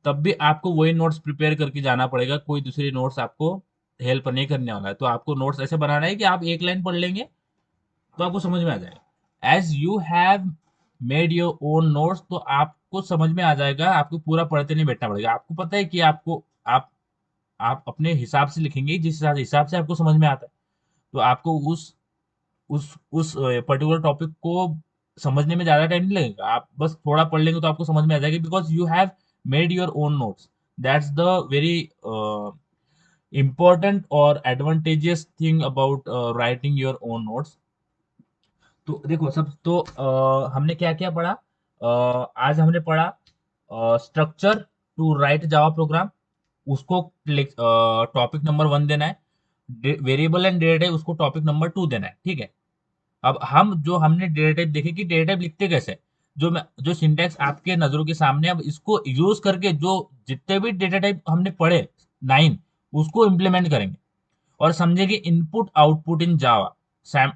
[SPEAKER 1] तब भी आपको वही नोट्स प्रिपेयर करके जाना पड़ेगा, कोई दूसरी नोट्स आपको हेल्प नहीं करने वाला है। तो आपको नोट्स ऐसे बनाना है कि आप एक लाइन पढ़ लेंगे तो आपको समझ में आ जाएगा। As you have made your own notes, तो आपको समझ में आ जाएगा, आपको पूरा पढ़ते नहीं बैठना पड़ेगा। आपको पता है कि आप अपने हिसाब से लिखेंगे, जिस हिसाब से आपको समझ में आता है। तो आपको उस पर्टिकुलर टॉपिक को समझने में ज्यादा टाइम नहीं लगेगा, आप बस थोड़ा पढ़ लेंगे तो आपको समझ में आ जाएगा, because you have made your own notes. That's the very important और advantageous thing about writing your own notes। तो देखो सब तो हमने क्या क्या पढ़ा। आज हमने पढ़ा structure to write Java program, उसको टॉपिक नंबर 1 देना है। वेरिएबल एंड डेटा टाइप उसको टॉपिक नंबर 2 देना है, ठीक है। अब हमने डेटा टाइप देखे कि डेटा टाइप लिखते कैसे, जो सिंटैक्स आपके नजरों के सामने है, अब इसको यूज करके जो जितने भी डेटा टाइप हमने पढ़े 9, उसको इम्प्लीमेंट करेंगे और समझेंगे इनपुट आउटपुट इन जावा।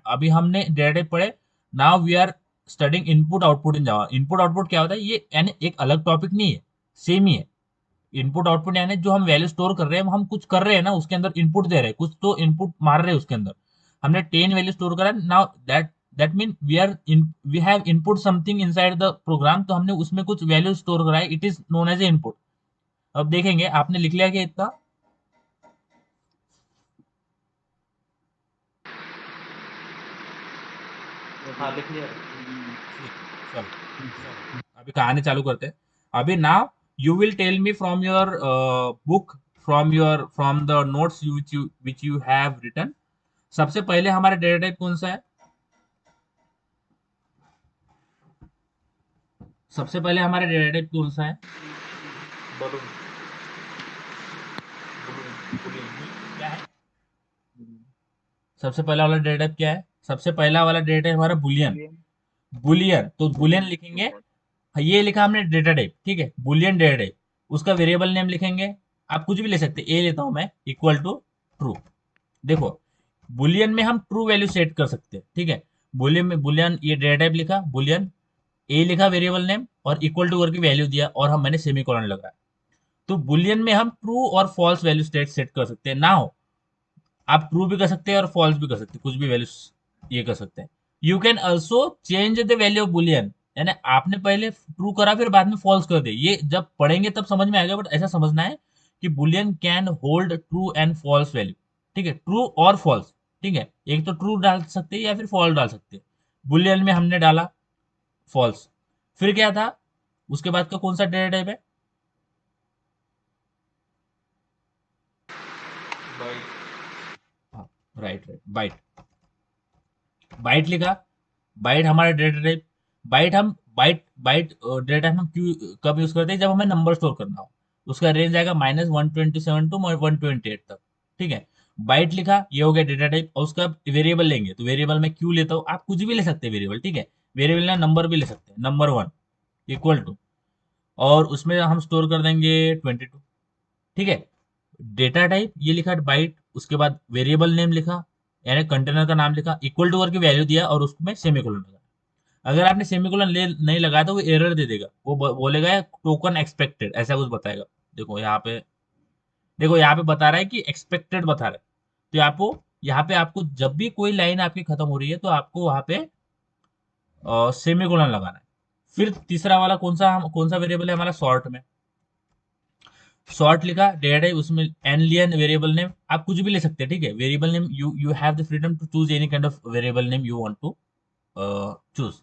[SPEAKER 1] अभी हमने डेटा टाइप पढ़े, now we are studying input output in Java. Input output क्या होता है, ये यानी एक अलग टॉपिक नहीं है, सेम ही है। इनपुट आउटपुट यानी जो हम वैल्यू स्टोर कर रहे हैं, हम कुछ कर रहे हैं ना, उसके अंदर इनपुट दे रहे हैं, कुछ तो इनपुट मार रहे हैं उसके अंदर। हमने 10 वैल्यू स्टोर करा, now that mean we have input something inside the program, तो हमने उसमें कुछ वैल्यू स्टोर करा है, it is known as a input. अब देखेंगे आपने लिख लिया क्या इतना?
[SPEAKER 4] हाँ लिख लिया।
[SPEAKER 1] ठीक है, चलो चलो अभी कहानी चालू करते हैं। अभी now You will tell me from your book, from the notes which you have written. सबसे पहले हमारा डेटा टाइप कौन सा है? सबसे पहले हमारा डेटा टाइप कौन सा है?
[SPEAKER 4] बलून बुलियन
[SPEAKER 1] क्या है? सबसे पहला वाला डेटा टाइप क्या है? सबसे पहला वाला डेटा टाइप हमारा बुलियन। बुलियन, तो बुलियन लिखेंगे। ये लिखा हमने डेटा टाइप, ठीक है, बुलियन डेटा टाइप। उसका वेरिएबल नेम लिखेंगे, आप कुछ भी ले सकते हैं। ए लेता हूं मैं, इक्वल टू ट्रू। देखो, बुलियन में हम ट्रू वैल्यू सेट कर सकते हैं, ठीक है। बुलियन में, बुलियन ये डेटा टाइप लिखा, बुलियन ए लिखा वेरिएबल नेम, और इक्वल टू करके वैल्यू दिया, और हम मैंने सेमीकोलन लगाया। तो बुलियन में हम ट्रू और फॉल्स वैल्यू सेट कर सकते हैं। ना हो, आप ट्रू भी कर सकते हैं और फॉल्स भी कर सकते हैं, कुछ भी वैल्यू ये कर सकते हैं। You can also change the value of Boolean, यानी आपने पहले ट्रू करा फिर बाद में फॉल्स कर दिया। ये जब पढ़ेंगे तब समझ में आएगा, बट ऐसा समझना है कि boolean can hold true and false value, ठीक है, ट्रू और फॉल्स, ठीक है। एक तो ट्रू डाल सकते हैं या फिर फॉल्स डाल सकते हैं। बुलियन में हमने डाला फॉल्स। फिर क्या था, उसके बाद का कौन सा डेटा टाइप है?
[SPEAKER 4] Byte
[SPEAKER 1] right right, byte. Byte लिखा, बाइट हमारा डेटा टाइप। बाइट हम बाइट बाइट डेटा हम क्यों कब यूज करते हैं? जब हमें नंबर स्टोर करना हो। उसका रेंज आएगा -127 टू 128 तक, ठीक है। बाइट लिखा, ये हो गया डेटा टाइप। और उसका वेरिएबल लेंगे, तो वेरिएबल में क्यों लेता हूँ, आप कुछ भी ले सकते हैं वेरिएबल, ठीक है। वेरिएबल ना नंबर भी ले सकते हैं, नंबर 1 इक्वल टू, और उसमें हम स्टोर कर देंगे 22, ठीक है। डेटा टाइप ये लिखा बाइट, उसके बाद वेरिएबल नेम लिखा, यानी कंटेनर का नाम लिखा, इक्वल टू करके वैल्यू दिया, और उसमें सेमीकोलन लगा। अगर आपने सेमीकोलन ले नहीं लगाया तो वो एरर दे देगा, वो बोलेगा टोकन एक्सपेक्टेड, ऐसा कुछ बताएगा। देखो यहाँ पे, देखो यहाँ पे बता रहा है कि एक्सपेक्टेड बता रहा है। तो आपको यहाँ पे, आपको जब भी कोई लाइन आपकी खत्म हो रही है तो आपको वहां पे सेमीकोलन लगाना है। फिर तीसरा वाला कौन सा वेरिएबल है हमारा? सॉर्ट में सॉर्ट लिखा, डेटा टाइप, उसमें एनलियन वेरिएबल नेम, आप कुछ भी ले सकते हैं, ठीक है। Variable name, you have the freedom to choose any kind of variable name you want to choose.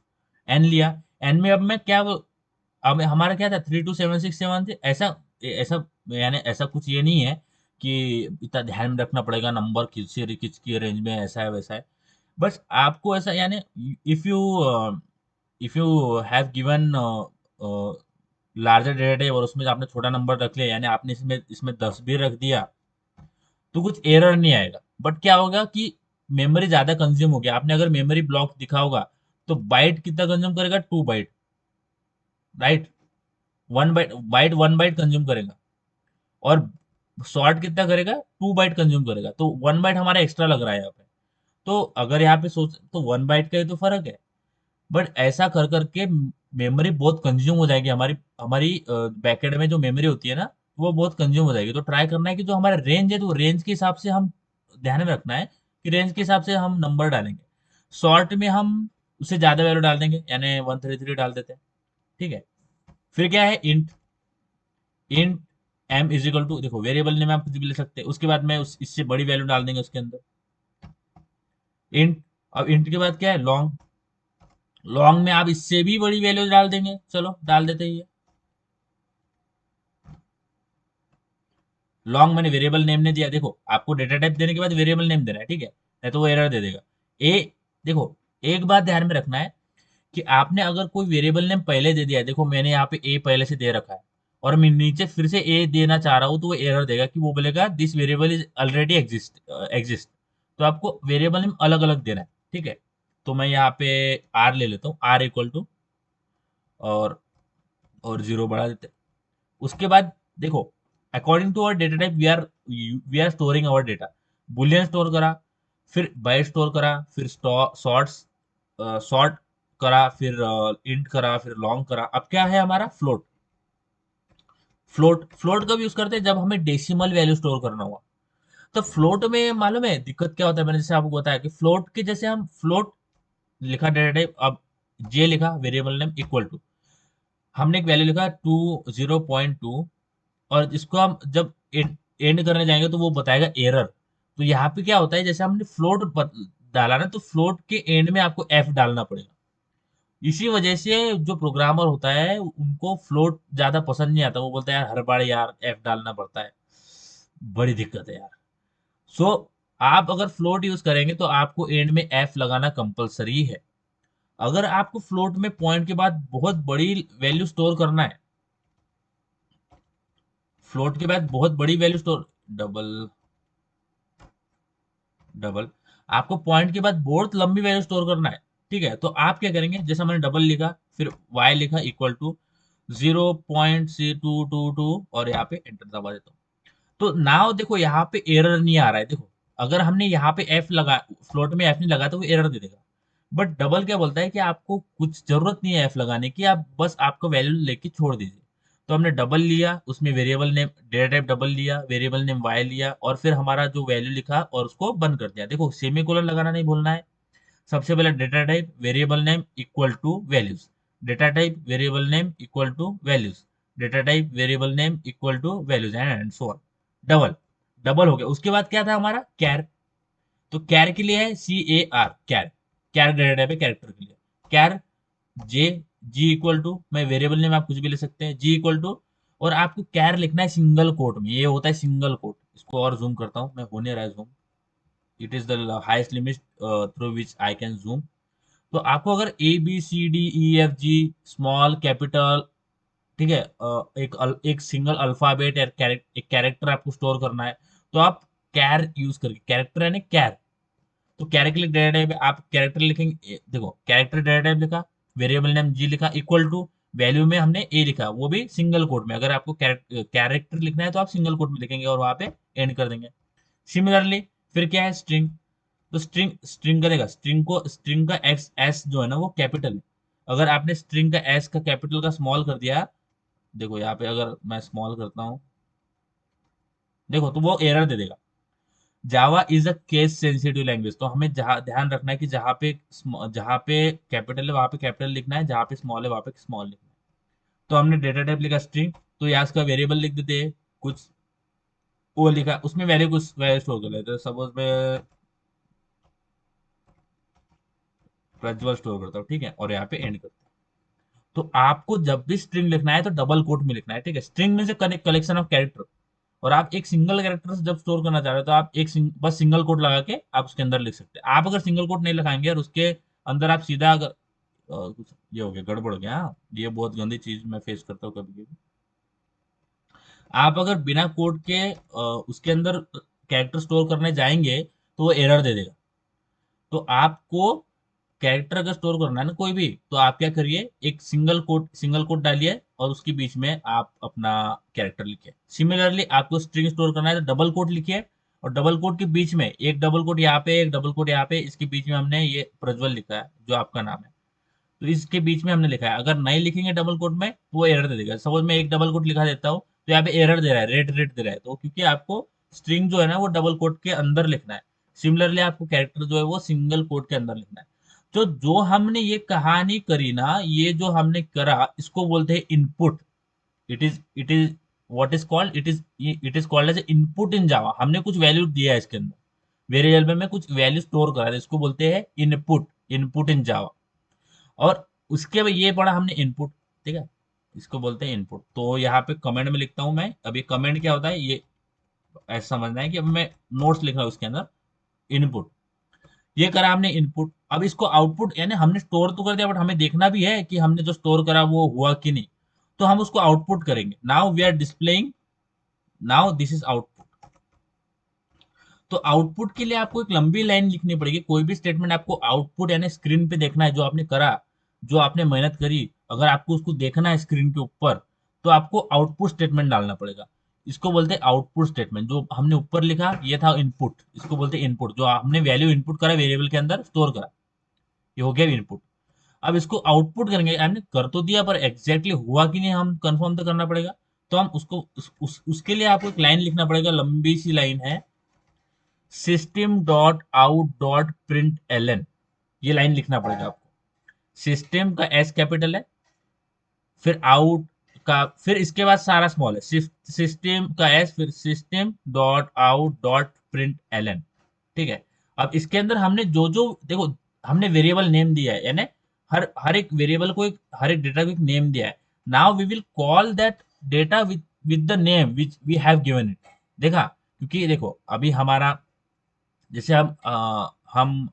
[SPEAKER 1] N लिया, एन में अब मैं क्या, अब हमारा क्या था, 327671 थे, ऐसा ऐसा, यानी ऐसा कुछ ये नहीं है कि इतना ध्यान में रखना पड़ेगा नंबर किसकी रेंज में ऐसा है वैसा है। बस आपको ऐसा, यानी if you if you have given larger data type, और उसमें आपने छोटा नंबर रख लिया, यानी आपने इसमें इसमें 10 भी रख दिया, तो कुछ एरर नहीं आएगा। बट क्या होगा कि मेमोरी ज्यादा कंज्यूम हो गया। आपने अगर मेमोरी ब्लॉक दिखा होगा, तो बाइट कितना कंज्यूम करेगा? 2 byte, right. 1 byte, 1 byte consume करेगा। और शॉर्ट कितना करेगा? 2 बाइट कंज्यूम करेगा, तो 1 बाइट हमारा एक्स्ट्रा लग रहा है यहाँ पे। तो अगर यहाँ पे सोच, तो 1 बाइट का ही तो फर्क है। बट ऐसा कर करके मेमोरी बहुत कंज्यूम हो जाएगी हमारी हमारी बैकएंड में जो मेमोरी होती है ना, वो बहुत कंज्यूम हो जाएगी। तो ट्राई करना है कि जो हमारा रेंज है, तो रेंज के हिसाब से हम ध्यान में रखना है कि रेंज के हिसाब से हम नंबर डालेंगे। शॉर्ट में हम उससे ज्यादा वैल्यू डाल देंगे, यानी 133 डाल देते हैं, ठीक है। फिर क्या है? Int, int M is equal to, देखो वेरिएबल नेम आप कुछ भी ले सकते हैं, उसके बाद में इससे बड़ी वैल्यू डाल देंगे उसके अंदर, इंट। अब इंट के बाद क्या है? लॉन्ग। लॉन्ग में आप इससे भी बड़ी वैल्यू डाल देंगे, चलो डाल देते ही है। लॉन्ग मैंने वेरिएबल नेम ने दिया, देखो आपको डेटा टाइप देने के बाद वेरिएबल नेम देना है, ठीक है, नहीं तो वो एरर दे देगा। ए, देखो एक बात ध्यान में रखना है कि आपने अगर कोई वेरिएबल नेम पहले दे दिया है, देखो मैंने यहाँ पे ए पहले से दे रखा है, और मैं नीचे फिर से ए देना चाह रहा हूँ, तो वो एरर देगा कि वो बोलेगा this variable is already exist. तो आपको वेरिएबल नेम अलग अलग देना है, ठीक है। तो मैं यहाँ पे आर ले लेता हूँ, आर इक्वल टू, और 0 बढ़ा देते हैं। उसके बाद देखो, according to our data type we are storing our data. Boolean store करा, फिर बाइट स्टोर करा, फिर सॉर्ट करा, फिर इंट करा, फिर लॉन्ग करा। अब क्या है हमारा? फ्लोट। फ्लोट कब यूज करते हैं? जब हमें डेसिमल वैल्यू स्टोर करना हुआ। तो फ्लोट में मालूम है दिक्कत क्या होता है? मैंने जैसे आपको बताया कि फ्लोट के जैसे हम फ्लोट लिखा डेटा टाइप, अब जे लिखा वेरिएबल नेम इक्वल टू, हमने एक वैल्यू लिखा 20.2, और इसको हम जब एंड करने जाएंगे तो वो बताएगा एरर। तो यहाँ पे क्या होता है, जैसे हमने फ्लोट डाला ना, तो फ्लोट के एंड में आपको एफ डालना पड़ेगा। इसी वजह से जो प्रोग्रामर होता है उनको फ्लोट ज्यादा पसंद नहीं आता, वो बोलता है यार हर बार यार एफ डालना पड़ता है, बड़ी दिक्कत है यार। सो आप अगर फ्लोट यूज करेंगे तो आपको एंड में एफ लगाना कंपलसरी है। अगर आपको फ्लोट में पॉइंट के बाद बहुत बड़ी वैल्यू स्टोर करना है, फ्लोट के बाद बहुत बड़ी वैल्यू स्टोर, डबल डबल, आपको पॉइंट के बाद बहुत लंबी वैल्यू स्टोर करना है, ठीक है, तो आप क्या करेंगे, जैसे मैंने डबल लिखा, फिर y लिखा इक्वल टू 0.222 और यहाँ पे एंटर दबा देता हूँ। तो नाउ देखो यहाँ पे एरर नहीं आ रहा है, देखो अगर हमने यहाँ पे एफ लगा, फ्लोट में एफ नहीं लगा तो वो एरर दे देगा। बट डबल क्या बोलता है कि आपको कुछ जरूरत नहीं है एफ लगाने की, आप बस आपको वैल्यू लेके छोड़ दीजिए। तो हमने डबल लिया, उसमें variable name data type double लिया, वेरिएबल नेम वाई लिया, और फिर हमारा जो वैल्यू लिखा और उसको बंद कर दिया। देखो सेमीकोलन लगाना नहीं भूलना है। सबसे पहले data type variable name equal to values, data type variable name equal to values, data type variable name equal to values and so on. Double, double हो गया। उसके बाद क्या था हमारा कैर, तो कैर के लिए है CAR, कैर, कैर डेटा टाइप है कैरेक्टर के लिए, कैर जे, जी इक्वल टू, मैं वेरिएबल नेम आप कुछ भी ले सकते हैं, जी इक्वल टू, और आपको कैर लिखना है सिंगल कोट में, ये होता है सिंगल कोट। इसको और जूम करता हूं मैं, हो नहीं रहा है zoom, it is the highest limit through which I can zoom. तो आपको अगर ABCDEFG स्मॉल कैपिटल, ठीक है, एक सिंगल अल्फाबेट या एक कैरेक्टर आपको स्टोर करना है, तो आप कैर यूज करके, कैरेक्टर है ना कैर, तो कैरेक्टर डेटा टाइप आप कैरेक्टर लिखेंगे, देखो कैरेक्टर डेटा टाइप लिखा, वेरिएबल नेम जी लिखा इक्वल टू, वैल्यू में हमने ए लिखा, वो भी सिंगल कोट में। अगर आपको कैरेक्टर लिखना है तो आप सिंगल कोट में लिखेंगे और वहां पे एंड कर देंगे। सिमिलरली फिर क्या है स्ट्रिंग, तो स्ट्रिंग, स्ट्रिंग करेगा, स्ट्रिंग को, स्ट्रिंग का एक्स एस जो है ना वो कैपिटल है। अगर आपने स्ट्रिंग का एस का कैपिटल का स्मॉल कर दिया, देखो यहाँ पे अगर मैं स्मॉल करता हूँ, देखो तो वो एरर दे देगा। जावा is a case sensitive language, तो हमें जहाँ ध्यान रखना है कि जहाँ पे कैपिटल है वहां पे कैपिटल लिखना है, जहाँ पे स्मॉल है वहां पे स्मॉल लिखना है। तो हमने डेटा टाइप लिखा स्ट्रिंग, तो यहाँ इसका वेरिएबल लिख देते हैं कुछ, वो लिखा, उसमें वैल्यू कुछ वैल्यू स्टोर कर लेते हैं, सपोज मैं प्रज्वल स्टोर करता हूँ, ठीक है, और यहाँ पे एंड करता हूँ। तो आपको जब भी स्ट्रिंग लिखना है तो डबल कोट में लिखना है, ठीक है, स्ट्रिंग में से कलेक्शन ऑफ कैरेक्टर, और आप एक सिंगल कैरेक्टर से जब स्टोर करना चाह रहे हो तो आप बस सिंगल कोट लगा के आप उसके अंदर लिख सकते हैं। आप अगर सिंगल कोट नहीं लगाएंगे और उसके अंदर आप सीधा अगर ये हो गया, गड़बड़ हो गया, हाँ, ये बहुत गंदी चीज मैं फेस करता हूँ कभी कभी। आप अगर बिना कोड के उसके अंदर कैरेक्टर स्टोर करने जाएंगे तो वो एरर दे देगा। तो आपको कैरेक्टर अगर स्टोर करना है ना कोई भी, तो आप क्या करिए, एक सिंगल कोट डालिए और उसके बीच में आप अपना कैरेक्टर लिखिए। सिमिलरली आपको स्ट्रिंग स्टोर करना है तो डबल कोट लिखिए, और डबल कोट के बीच में एक डबल कोट यहाँ पे, एक डबल कोट यहाँ पे, इसके बीच में हमने ये प्रज्वल लिखा है जो आपका नाम है, तो इसके बीच में हमने लिखा है। अगर नहीं लिखेंगे डबल कोट में तो वो एरर दे देगा। सपोज मैं एक डबल कोट लिखा देता हूँ तो यहाँ पे एरर दे रहा है, रेड रेड दे रहा है, तो क्योंकि आपको स्ट्रिंग जो है ना वो डबल कोट के अंदर लिखना है। सिमिलरली आपको कैरेक्टर जो है वो सिंगल कोट के अंदर लिखना है। तो जो हमने ये कहानी करी ना, ये जो हमने करा, इसको बोलते हैं input. It is what is called, it is called as input in Java. हमने कुछ वैल्यू दिया है इसके अंदर, वेरिएबल में कुछ वैल्यू स्टोर करा है, इसको बोलते हैं इनपुट, इनपुट इन जावा। और उसके बाद ये पढ़ा हमने इनपुट, ठीक है, इसको बोलते हैं इनपुट। तो यहाँ पे कमेंट में लिखता हूं मैं, अब ये कमेंट क्या होता है ये ऐसा समझना है कि अब मैं नोट्स लिख रहा हूँ उसके अंदर इनपुट, ये करा हमने इनपुट। अब इसको आउटपुट, यानी हमने स्टोर तो कर दिया बट हमें देखना भी है कि हमने जो स्टोर करा वो हुआ कि नहीं, तो हम उसको आउटपुट करेंगे। Now we are displaying, now this is output. तो आउटपुट के लिए आपको एक लंबी लाइन लिखनी पड़ेगी। कोई भी स्टेटमेंट आपको आउटपुट यानी स्क्रीन पे देखना है, जो आपने करा, जो आपने मेहनत करी, अगर आपको उसको देखना है स्क्रीन के ऊपर, तो आपको आउटपुट स्टेटमेंट डालना पड़ेगा। इसको बोलते हैं आउटपुट स्टेटमेंट। जो हमने ऊपर लिखा ये था इनपुट, इसको बोलते हैं इनपुट। जो हमने वैल्यू इनपुट करा वेरिएबल के अंदर स्टोर करा, ये हो गया इनपुट। अब इसको आउटपुट करेंगे, हमने कर तो दिया पर एग्जैक्टली हुआ कि नहीं हम कंफर्म तो करना पड़ेगा। तो हम उसको उसके लिए आपको एक लाइन लिखना पड़ेगा, लंबी सी लाइन है, system dot out dot print L, ये लाइन लिखना पड़ेगा आपको। सिस्टम का एस कैपिटल है, फिर आउट का, फिर इसके बाद सारा स्मॉल है, सिस्टम का एस, फिर system dot out dot print L, ठीक है। अब इसके अंदर हमने जो जो देखो, हमने वेरिएबल नेम दिया है, यानी हर एक वेरिएबल को हर एक डेटा को एक नेम दिया है। Now we will call that data with the name which we have given it. देखा, क्योंकि देखो अभी हमारा जैसे हम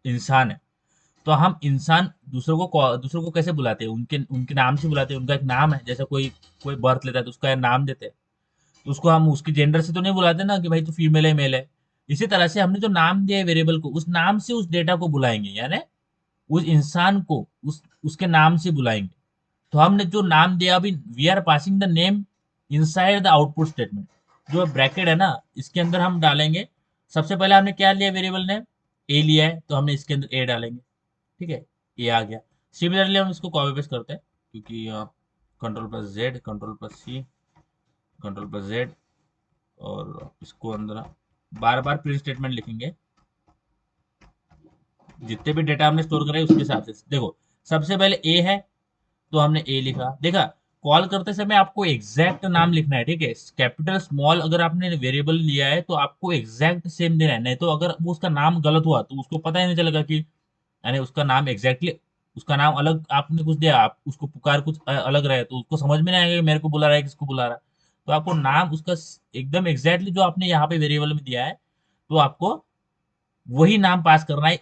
[SPEAKER 1] इंसान है, तो हम इंसान दूसरों को कैसे बुलाते हैं, उनके उनके नाम से बुलाते हैं, उनका एक नाम है। जैसे कोई कोई बर्थ लेता है तो उसका नाम देते हैं, तो उसको हम उसकी जेंडर से तो नहीं बुलाते ना कि भाई तू फीमेल है मेल है। इसी तरह से हमने जो नाम दिया है वेरिएबल को, उस नाम से उस डेटा को बुलाएंगे, यानी उस इंसान को उसके नाम से बुलाएंगे। तो हमने जो नाम दिया अभी, we are passing the name inside the output statement. जो ब्रैकेट है ना, इसके अंदर हम डालेंगे। सबसे पहले हमने क्या लिया वेरिएबल ने, ए लिया है, तो हमने इसके अंदर ए डालेंगे। ठीक है, ये आ गया। सिमिलरली हम इसको कॉपी पेस्ट करते हैं, क्योंकि control plus Z, control plus C, control plus Z, और इसको अंदर बार बार प्रिंट स्टेटमेंट लिखेंगे जितने भी डेटा हमने स्टोर करा है उसके हिसाब से। देखो सबसे पहले ए है, तो हमने ए लिखा। देखा, कॉल करते समय आपको एग्जैक्ट नाम लिखना है। ठीक है, कैपिटल स्मॉल अगर आपने वेरिएबल लिया है तो आपको एग्जैक्ट सेम देना है, नहीं तो अगर वो उसका नाम गलत हुआ तो उसको पता ही नहीं चलेगा कि, यानी उसका नाम एग्जैक्टली, उसका नाम अलग आपने कुछ दिया, आप उसको पुकार कुछ अलग रहे, तो उसको समझ में नहीं आएगा कि मेरे को बुला रहा है किसको बुला रहा है। तो आपको नाम उसका एकदम एग्जैक्टली जो आपने यहाँ पे वेरिएबल में दिया है, तो आपको वही नाम पास करना है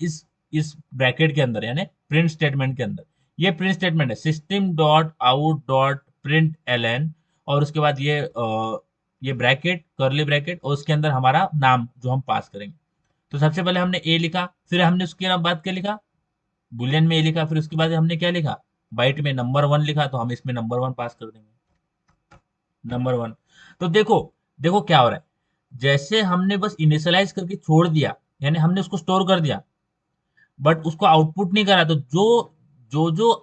[SPEAKER 1] इस ब्रैकेट के अंदर, यानी प्रिंट स्टेटमेंट के अंदर। ये प्रिंट स्टेटमेंट है system dot out dot print L N, और उसके बाद ये ब्रैकेट, करली ब्रैकेट, और उसके अंदर हमारा नाम जो हम पास करेंगे। तो सबसे पहले हमने ए लिखा, फिर हमने उसके बाद क्या लिखा, बुलियन में ए लिखा, फिर उसके बाद हमने क्या लिखा, बाइट में नंबर वन लिखा, तो हम इसमें नंबर वन पास कर देंगे, नंबर वन। तो देखो, देखो क्या हो रहा है, जैसे हमने बस इनिशियलाइज करके छोड़ दिया, यानी हमने उसको स्टोर कर दिया, बट उसको आउटपुट नहीं करा, तो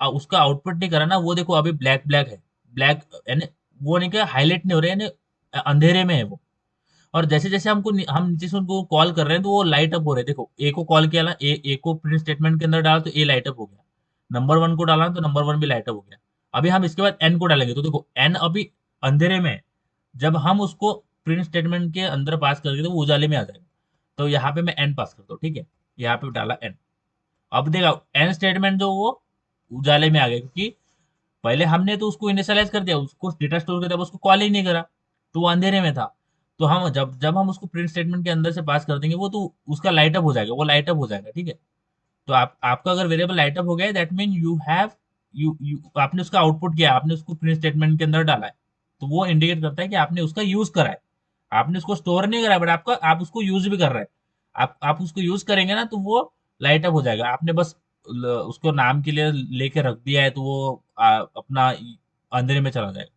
[SPEAKER 1] उसका आउटपुट नहीं करा ना, वो देखो अभी ब्लैक ब्लैक है, ब्लैक, यानी वो नहीं, क्या हाईलाइट नहीं हो रहा है, यानी अंधेरे में है वो। और जैसे जैसे हम नीचे से उनको कॉल कर रहे हैं तो वो लाइट अप हो रहे हैं। देखो ए को कॉल किया ना, ए को प्रिंट स्टेटमेंट के अंदर डाला तो ए लाइट अप हो गया, नंबर वन को डाला तो नंबर वन भी लाइट अप हो गया। अभी हम इसके बाद एन को डालेंगे, तो देखो एन अभी अंधेरे में है, जब हम उसको प्रिंट स्टेटमेंट के अंदर पास करेंगे तो वो उजाले में आ जाएगा। तो यहाँ पे मैं एन पास करता हूँ। ठीक है, यहाँ पे डाला एन। अब देखा एन स्टेटमेंट जो वो उजाले में आ गया, क्योंकि पहले हमने तो उसको इनिशियलाइज कर दिया, उसको डेटा स्टोर कर दिया, उसको कॉल ही नहीं करा, तो वो अंधेरे में था। तो हम जब जब हम उसको प्रिंट स्टेटमेंट के अंदर से पास कर देंगे, वो तो उसका लाइट अप हो जाएगा, वो लाइट अप हो जाएगा। ठीक है, तो आपका अगर वेरिएबल लाइट अप हो गया, that mean you have, you आपने उसका आउटपुट किया, आपने उसको प्रिंट स्टेटमेंट के अंदर डाला है, तो वो इंडिकेट करता है कि आपने उसका यूज करा है। आपने उसको स्टोर नहीं करा है, बट आप उसको यूज भी कर रहे हैं। आप उसको यूज करेंगे ना, तो वो लाइट अप हो जाएगा। आपने बस उसको नाम के लिए लेके रख दिया है, तो वो अपना अंधेरे में चला जाएगा।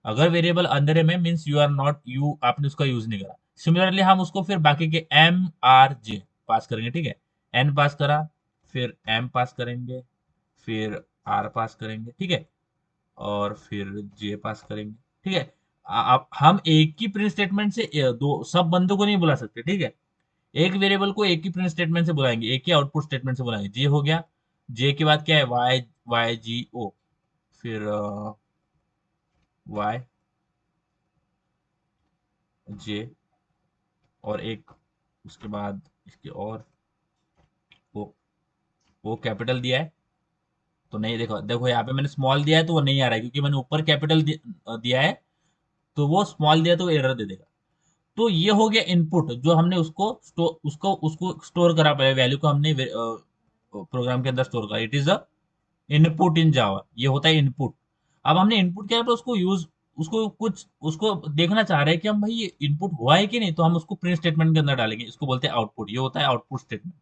[SPEAKER 1] अगर वेरिएबल अंधेरे में, means you are not, you आपने उसका यूज नहीं करा। सिमिलरली हम उसको फिर बाकी के एम आर जे पास करेंगे। ठीक है, एन पास करा, फिर एम पास करेंगे, फिर आर पास करेंगे। ठीक है, और फिर जे पास करेंगे। ठीक है, आप हम एक ही प्रिंट स्टेटमेंट से दो सब बंदों को नहीं बुला सकते। ठीक है, एक वेरिएबल को एक ही प्रिंट स्टेटमेंट से बुलाएंगे, एक ही आउटपुट स्टेटमेंट से बुलाएंगे। जे हो गया, जे के बाद क्या है, वाई, वाई जी ओ, फिर वाई जे, और एक उसके बाद इसके, और वो वो कैपिटल दिया है तो नहीं, देखो देखो यहाँ पे मैंने स्मॉल दिया है तो वो नहीं आ रहा है, क्योंकि मैंने ऊपर कैपिटल दिया है, तो वो स्मॉल दिया तो वो एरर दे देगा। तो ये हो गया इनपुट, जो हमने उसको स्टोर करा, पहले वैल्यू को हमने प्रोग्राम के अंदर स्टोर करा। It is a input in Java, ये होता है इनपुट। अब हमने इनपुट किया तो उसको देखना चाह रहे हैं कि हम भाई ये इनपुट हुआ है कि नहीं, तो हम उसको प्रिंट स्टेटमेंट के अंदर डालेंगे, इसको बोलते हैं आउटपुट। ये होता है आउटपुट स्टेटमेंट।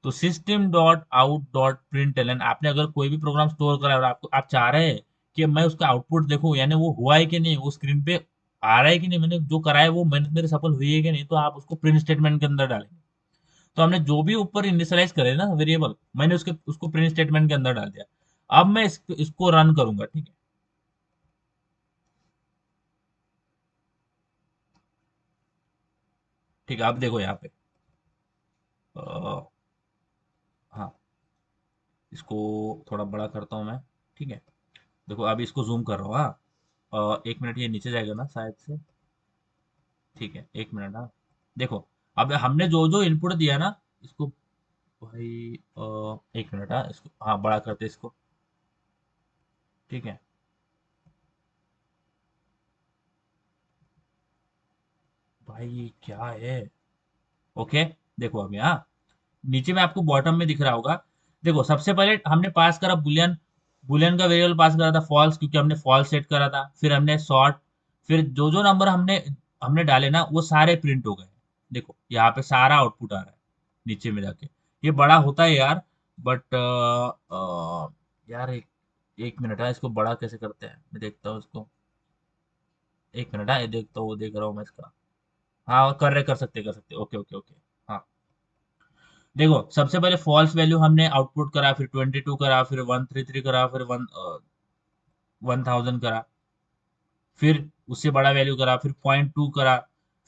[SPEAKER 1] तो system dot out dot print L N, आपने अगर कोई भी प्रोग्राम स्टोर करा है और आप चाह रहे हैं कि मैं उसका आउटपुट देखूं, यानी वो हुआ है कि नहीं, वो स्क्रीन पे आ रहा है कि नहीं, मैंने जो करा है वो मेरे सफल हुई है कि नहीं, तो आप उसको प्रिंट स्टेटमेंट के अंदर डालेंगे। तो हमने जो भी ऊपर इनिशियलाइज करे ना वेरिएबल, मैंने उसको प्रिंट स्टेटमेंट के अंदर डाल दिया। अब मैं इसको रन करूंगा। ठीक है, ठीक है, अब देखो यहाँ पे अ, हाँ, इसको थोड़ा बड़ा करता हूँ मैं। ठीक है, देखो अभी इसको जूम कर रहा हूँ। हाँ, एक मिनट, ये नीचे जाएगा ना शायद से। ठीक है, एक मिनट। हाँ, देखो अब हमने जो जो इनपुट दिया ना, इसको भाई एक मिनट, हाँ इसको, हाँ बड़ा करते इसको। ठीक है, भाई ये क्या है। ओके, देखो अभी, हाँ नीचे में आपको बॉटम में दिख रहा होगा। देखो सबसे पहले हमने पास करा बुलियन, बुलियन का वेरिएबल पास करा था फॉल्स, क्योंकि हमने फॉल्स सेट करा था। फिर हमने सॉर्ट, फिर जो जो नंबर हमने हमने डाले ना वो सारे प्रिंट हो गए। देखो यहाँ पे सारा आउटपुट आ रहा है नीचे में जाके। ये बड़ा होता है यार, बट यार एक मिनट है, इसको बड़ा कैसे करते हैं मैं देखता हूँ इसको। एक मिनट है, ये देखता हूँ, देख रहा हूँ मैं इसका। हाँ कर सकते, ओके ओके ओके। हाँ देखो सबसे पहले फॉल्स वैल्यू हमने आउटपुट करा, फिर 22 करा, फिर 133 करा, फिर 1000 करा, फिर उससे बड़ा वैल्यू करा, फिर 0.2 करा,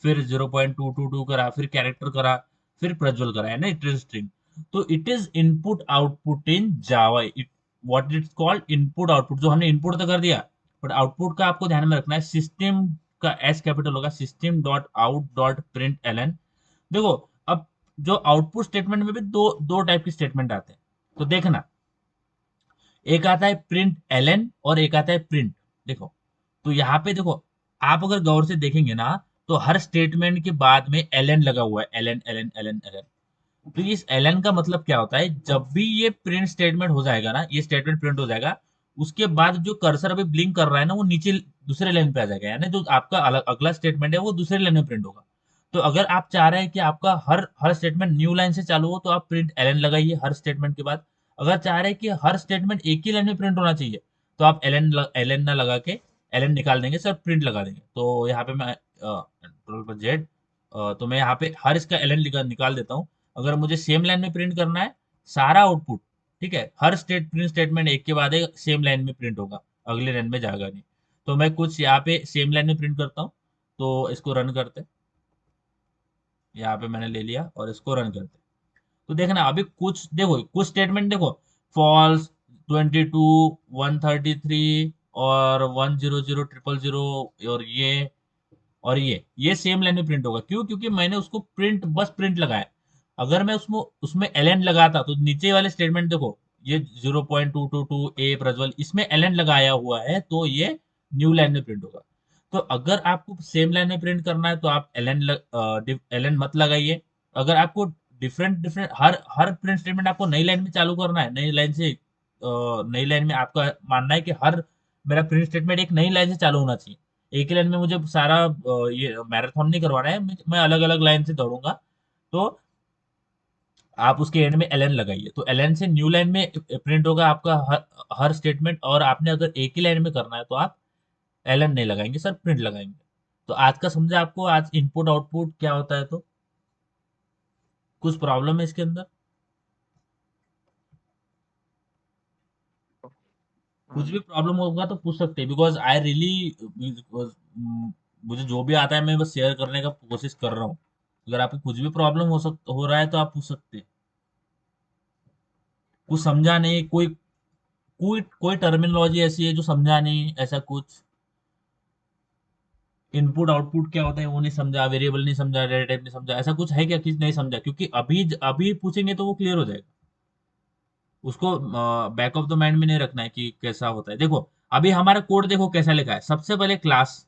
[SPEAKER 1] फिर 0.222 करा, फिर कैरेक्टर करा, फिर प्रज्वल करा, है ना, इट इज स्ट्रिंग। तो it is input output in Java, it what it's called input output. जो हमने इनपुट तो कर दिया, बट आउटपुट का आपको ध्यान में रखना है, सिस्टम का एस कैपिटल होगा, system dot out dot print L N. देखो अब जो आउटपुट स्टेटमेंट में भी दो दो टाइप के स्टेटमेंट आते हैं, तो देखना, एक आता है प्रिंट एलन और एक आता है प्रिंट। देखो तो यहाँ पे देखो, आप अगर गौर से देखेंगे ना, तो हर स्टेटमेंट के बाद में एलन लगा हुआ है, एलन एलन एलन एलन। तो इस एलन का मतलब क्या होता है, जब भी ये प्रिंट स्टेटमेंट हो जाएगा ना, ये स्टेटमेंट प्रिंट हो जाएगा, उसके बाद जो कर्सर अभी ब्लिंक कर रहा है ना, वो नीचे दूसरे लाइन पे आ जाएगा, यानी जो आपका अगला स्टेटमेंट है वो दूसरे लाइन में प्रिंट होगा। तो अगर आप चाह रहे हैं कि आपका हर हर स्टेटमेंट न्यू लाइन से चालू हो, तो आप प्रिंट एलन लगाइए हर स्टेटमेंट के बाद। अगर चाह रहे हैं कि हर स्टेटमेंट एक ही लाइन में प्रिंट होना चाहिए, तो आप एलन ना लगा के एलन निकाल देंगे सर, प्रिंट लगा देंगे। तो यहाँ पे मैं कंट्रोल पर जेड, तो मैं यहाँ पे हर इसका एलन निकाल देता हूँ। अगर मुझे सेम लाइन में प्रिंट करना है सारा आउटपुट, ठीक है, हर प्रिंट स्टेटमेंट एक के बाद एक सेम लाइन में प्रिंट होगा, अगले लाइन में जाएगा नहीं। तो मैं कुछ यहाँ पे सेम लाइन में प्रिंट करता हूँ, तो इसको रन करते हैं। यहाँ पे मैंने ले लिया और इसको रन करते हैं। तो देखना अभी कुछ, देखो कुछ स्टेटमेंट देखो, फॉल्स, 22, 133 और 100 000, और ये सेम लाइन में प्रिंट होगा। क्यों? क्योंकि मैंने उसको प्रिंट, बस प्रिंट लगाया। अगर मैं उसमें उसमें एलएन लगाता, तो नीचे वाले स्टेटमेंट देखो, ये 0.222 ए प्रज्वल, इसमें एलएन लगाया हुआ है, तो ये न्यू लाइन में प्रिंट होगा। तो अगर आपको सेम लाइन में प्रिंट करना है, तो आप एलएन मत लगाइए। अगर आपको डिफरेंट डिफरेंट हर प्रिंट स्टेटमेंट आपको नई लाइन में चालू करना है, नई लाइन से, नई लाइन में आपका मानना है कि हर मेरा प्रिंट स्टेटमेंट एक नई लाइन से चालू होना चाहिए, एक ही लाइन में मुझे सारा ये मैराथन नहीं करवाना है, मैं अलग अलग लाइन से दौड़ूंगा। तो आप उसके एंड में एलएन लगाइए, तो एलएन से न्यू लाइन में प्रिंट होगा आपका हर स्टेटमेंट। और आपने अगर एक ही लाइन में करना है, तो आप एलएन नहीं लगाएंगे सर, प्रिंट लगाएंगे। तो आज का समझा आपको, आज इनपुट आउटपुट क्या होता है। तो कुछ प्रॉब्लम है इसके अंदर, कुछ भी प्रॉब्लम होगा तो पूछ सकते हैं, बिकॉज आई रियली, मुझे जो भी आता है मैं बस शेयर करने का कोशिश कर रहा हूँ। अगर आपको कुछ भी प्रॉब्लम हो रहा है तो आप पूछ सकते हैं। कुछ समझा नहीं, कोई टर्मिनोलॉजी ऐसी है जो समझा नहीं, ऐसा कुछ, इनपुट आउटपुट क्या होता है वो नहीं समझा, वेरिएबल नहीं समझा, डेटा टाइप नहीं समझा, ऐसा कुछ है क्या कि नहीं समझा? क्योंकि अभी अभी पूछेंगे तो वो क्लियर हो जाएगा। उसको बैक ऑफ द माइंड में नहीं रखना है कि कैसा होता है। देखो अभी हमारा कोड देखो कैसा लिखा है। सबसे पहले क्लास,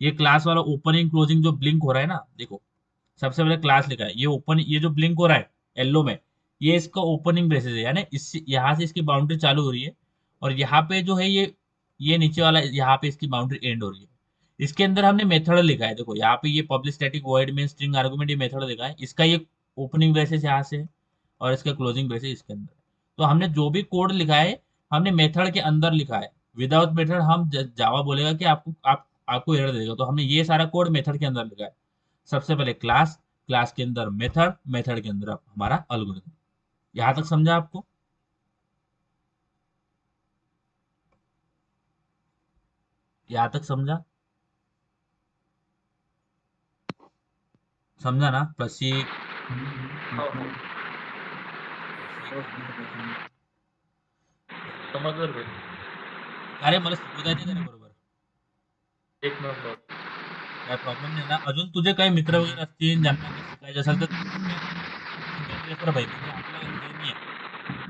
[SPEAKER 1] ये क्लास वाला ओपनिंग क्लोजिंग जो ब्लिंक हो रहा है ना, देखो सबसे पहले क्लास लिखा है, ये ओपन, ये जो ब्लिंक हो रहा है येलो में, ये इसका ओपनिंग ब्रेसेस है, यानी इस यहाँ से इसकी बाउंड्री चालू हो रही है, और यहाँ पे जो है ये नीचे वाला, यहाँ पे इसकी बाउंड्री एंड हो रही है। इसके अंदर हमने मेथड लिखा है, देखो यहाँ पे ये पब्लिक स्टैटिक वॉइड में स्ट्रिंग आर्गुमेंट, ये मेथड लिखा है, इसका ये ओपनिंग ब्रेसेस यहाँ से है, और इसका क्लोजिंग ब्रेसेस इसके अंदर है। तो हमने जो भी कोड लिखा है, हमने मेथड के अंदर लिखा है। विदाउट मेथड हम जावा बोलेगा कि आपको एरर देगा, तो हमने ये सारा कोड मेथड के अंदर लिखा है। सबसे पहले क्लास, क्लास के अंदर मेथड, मेथड के अंदर हमारा एल्गोरिथम। यहां तक समझा आपको? यहां तक समझा? समझा ना प्रतीक?
[SPEAKER 4] हो हो
[SPEAKER 1] प्रतीक,
[SPEAKER 4] समजलं रे.
[SPEAKER 1] अरे मला शिकवता येते का रे बरोबर?
[SPEAKER 4] एक नंबर.
[SPEAKER 1] काय प्रॉब्लेम नाही ना? अजून तुझे काही मित्र वगैरे असतील ज्यांना काही शिकायचे असेल तर लेकरं बाई म्हणजे आपलं हे नाही आहे.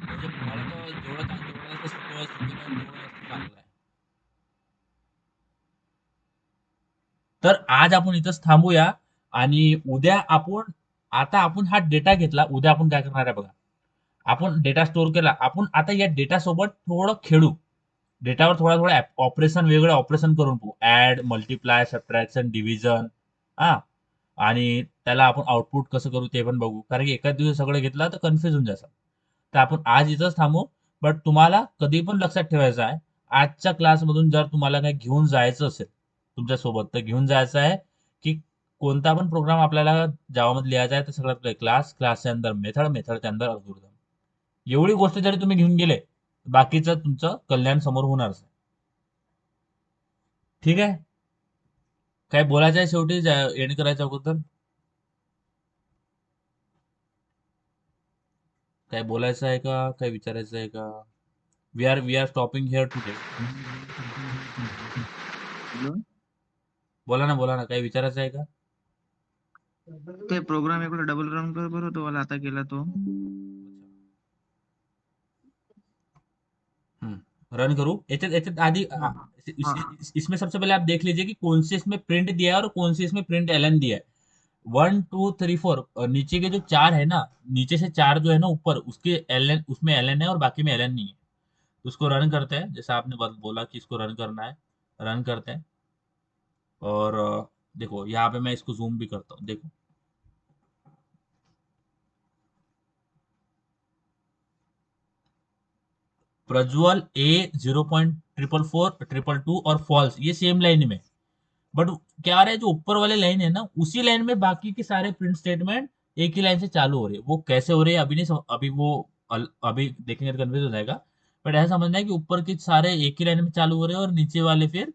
[SPEAKER 1] म्हणजे मला तर जेवढं जेवढं जास्त शिकवेल तेवढं जास्त चांगलं आहे. तर आज आपण इथंच थांबूया आणि उद्या आपण हा डेटा घेतला. उद्या आपण काय करणार आहे बघा. आपण डेटा स्टोअर केला. आपण आता या डेटा सोबत थोडं खेळू. डेटावर थोडा ऑपरेशन वेगळं ऑपरेशन करून पाहू. ऍड, मल्टिप्लाय, सबट्रॅक्शन, डिव्हिजन हा आणि त्याला आपण आउटपुट कसं करू ते पण बघू. कारण की एकाच दिवशी सगळं घेतलं तर कन्फ्युज होऊन जायचं. तर आपण आज इथंच थांबू. बट तुम्हाला कधी पण लक्षात ठेवायचं आहे, आजच्या क्लासमधून जर तुम्हाला काही घेऊन जायचं असेल तुमच्यासोबत, तर घेऊन जायचं आहे की कोणता पण प्रोग्राम आपल्याला जावामध्ये लिहायचा आहे, तर सगळ्यात पहिले क्लासच्या अंदर मेथड, मेथडच्या अंदर अल्गोरिदम. एवढी गोष्ट जरी तुम्ही घेऊन गेले, बाकीचं तुमचं कल्याण समोर होणारच आहे. ठीक आहे? काय बोलायचं आहे शेवटी एंड करायच्या अगोदर? काय बोलायचं आहे का? काय विचारायचं आहे का? We are stopping here today.
[SPEAKER 3] Hello
[SPEAKER 1] बोला ना काही विचारायचं आहे का?
[SPEAKER 3] ते प्रोग्राम इकडे डबल रन कर बरं तो वाला आता केला तो.
[SPEAKER 1] रन करूँ याच्यात याच्यात आधी इसमें सबसे पहले आप देख लीजिए कि कौन से इसमें प्रिंट दिया है और कौन से इसमें प्रिंट एलन दिया है. 1 2 3 4 नीचे के जो 4 है ना, नीचे से 4 जो है ना ऊपर उसके एलन, उसमें एलन है और बाकी में एलन नहीं है. तो उसको रन करते हैं जैसा आपने बोला कि इसको रन करना है. रन करते हैं और देखो यहाँ पे मैं इसको जूम भी करता हूँ. देखो प्रज्वल ए 0.444 और फॉल्स ये सेम लाइन में. बट क्या आ रहा है जो ऊपर वाले लाइन है ना उसी लाइन में बाकी के सारे प्रिंट स्टेटमेंट एक ही लाइन से चालू हो रहे हैं. वो कैसे हो रहे हैं अभी नहीं अभी वो अभी देखेंगे तो कन्फ्यूज हो जाएगा. बट ऐसा समझना है कि ऊपर के सारे एक ही लाइन में चालू हो रहे हैं और नीचे वाले फिर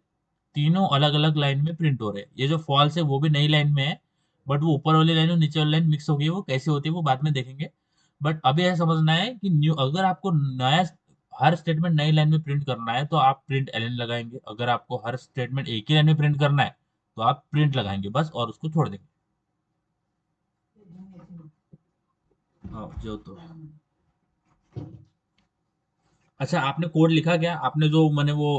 [SPEAKER 1] तीनों अलग अलग लाइन में प्रिंट हो रहे हैं. ये जो फॉल्स है वो भी नई लाइन में है. बट वो ऊपर वाली लाइन और नीचे वाली लाइन मिक्स हो गई. वो कैसे होती है वो बाद में देखेंगे. बट अभी ऐसा समझना है कि न्यू अगर आपको नया हर स्टेटमेंट नई लाइन में प्रिंट करना है तो आप प्रिंट एलएन लगाएंगे. अगर आपको हर स्टेटमेंट एक ही लाइन में प्रिंट करना है तो आप प्रिंट लगाएंगे बस और उसको छोड़ देंगे. हाँ जो तो अच्छा आपने कोड लिखा क्या? आपने जो मैंने वो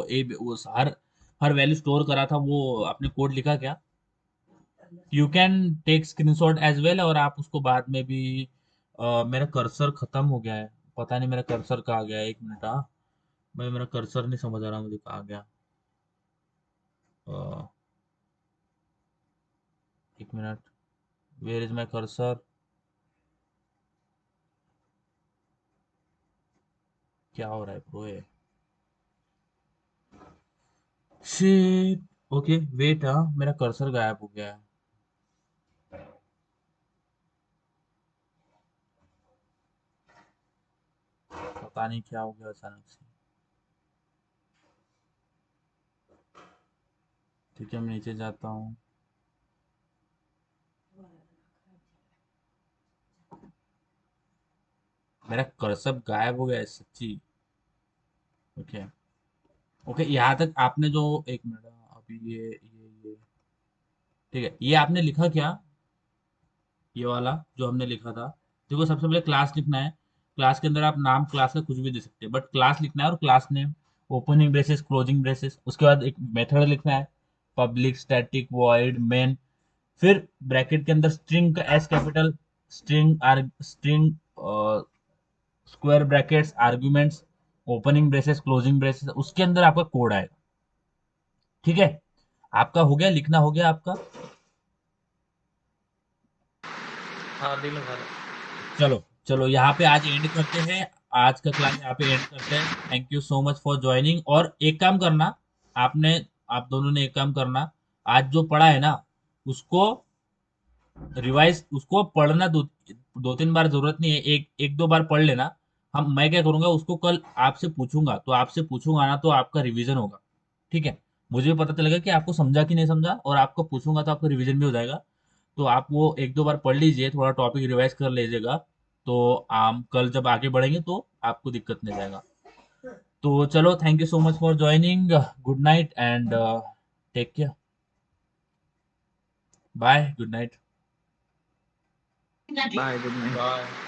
[SPEAKER 1] हर हर वैल्यू स्टोर करा था वो आपने कोड लिखा क्या? You can take screenshot as well और आप उसको बाद में भी मेरा कर्सर खत्म हो गया है. पता नहीं मेरा कर्सर कहाँ गया है. एक मिनट. हाँ मैं मेरा कर्सर नहीं समझ आ रहा मुझे कहाँ गया. अ, एक मिनट. Where is my cursor? क्या हो रहा है ब्रो ये? शिट. Okay wait. हाँ मेरा कर्सर गायब हो गया है. पता नहीं क्या हो गया अचानक से. ठीक है मैं नीचे जाता हूँ. मेरा कर्सर गायब हो गया है सच्ची. ओके ओके यहाँ तक आपने जो एक मिनट. अभी ये ठीक है. ये आपने लिखा क्या? ये वाला जो हमने लिखा था. देखो सबसे पहले क्लास लिखना है. क्लास के अंदर आप नाम क्लास का कुछ भी दे सकते हैं बट क्लास लिखना है और class name opening braces closing braces. उसके बाद एक मेथड लिखना है. Public static void main. फिर ब्रैकेट के अंदर स्ट्रिंग का S capital. String square brackets arguments opening braces closing braces. उसके अंदर आपका कोड आएगा. ठीक है. आपका हो गया लिखना हो गया आपका.
[SPEAKER 4] हाँ दिल भर.
[SPEAKER 1] चलो चलो यहाँ पे आज एंड करते हैं. आज का क्लास यहाँ पे एंड करते हैं. Thank you so much for joining. और एक काम करना आपने आप दोनों ने एक काम करना. आज जो पढ़ा है ना उसको रिवाइज उसको पढ़ना दो तीन बार जरूरत नहीं है. एक एक दो बार पढ़ लेना. मैं क्या करूंगा उसको कल आपसे पूछूंगा तो आपसे पूछूंगा ना तो आपका रिवीजन होगा. ठीक है. मुझे भी पता चलेगा कि आपको समझा कि नहीं समझा और आपको पूछूंगा तो आपका रिवीजन भी हो जाएगा. तो आप वो एक दो बार पढ़ लीजिए थोड़ा टॉपिक रिवाइज कर लीजिएगा. तो हम कल जब आगे बढ़ेंगे तो आपको दिक्कत नहीं जाएगा. तो चलो thank you so much for joining. Good night and take care. Bye good night.
[SPEAKER 3] Bye good night.
[SPEAKER 4] Bye.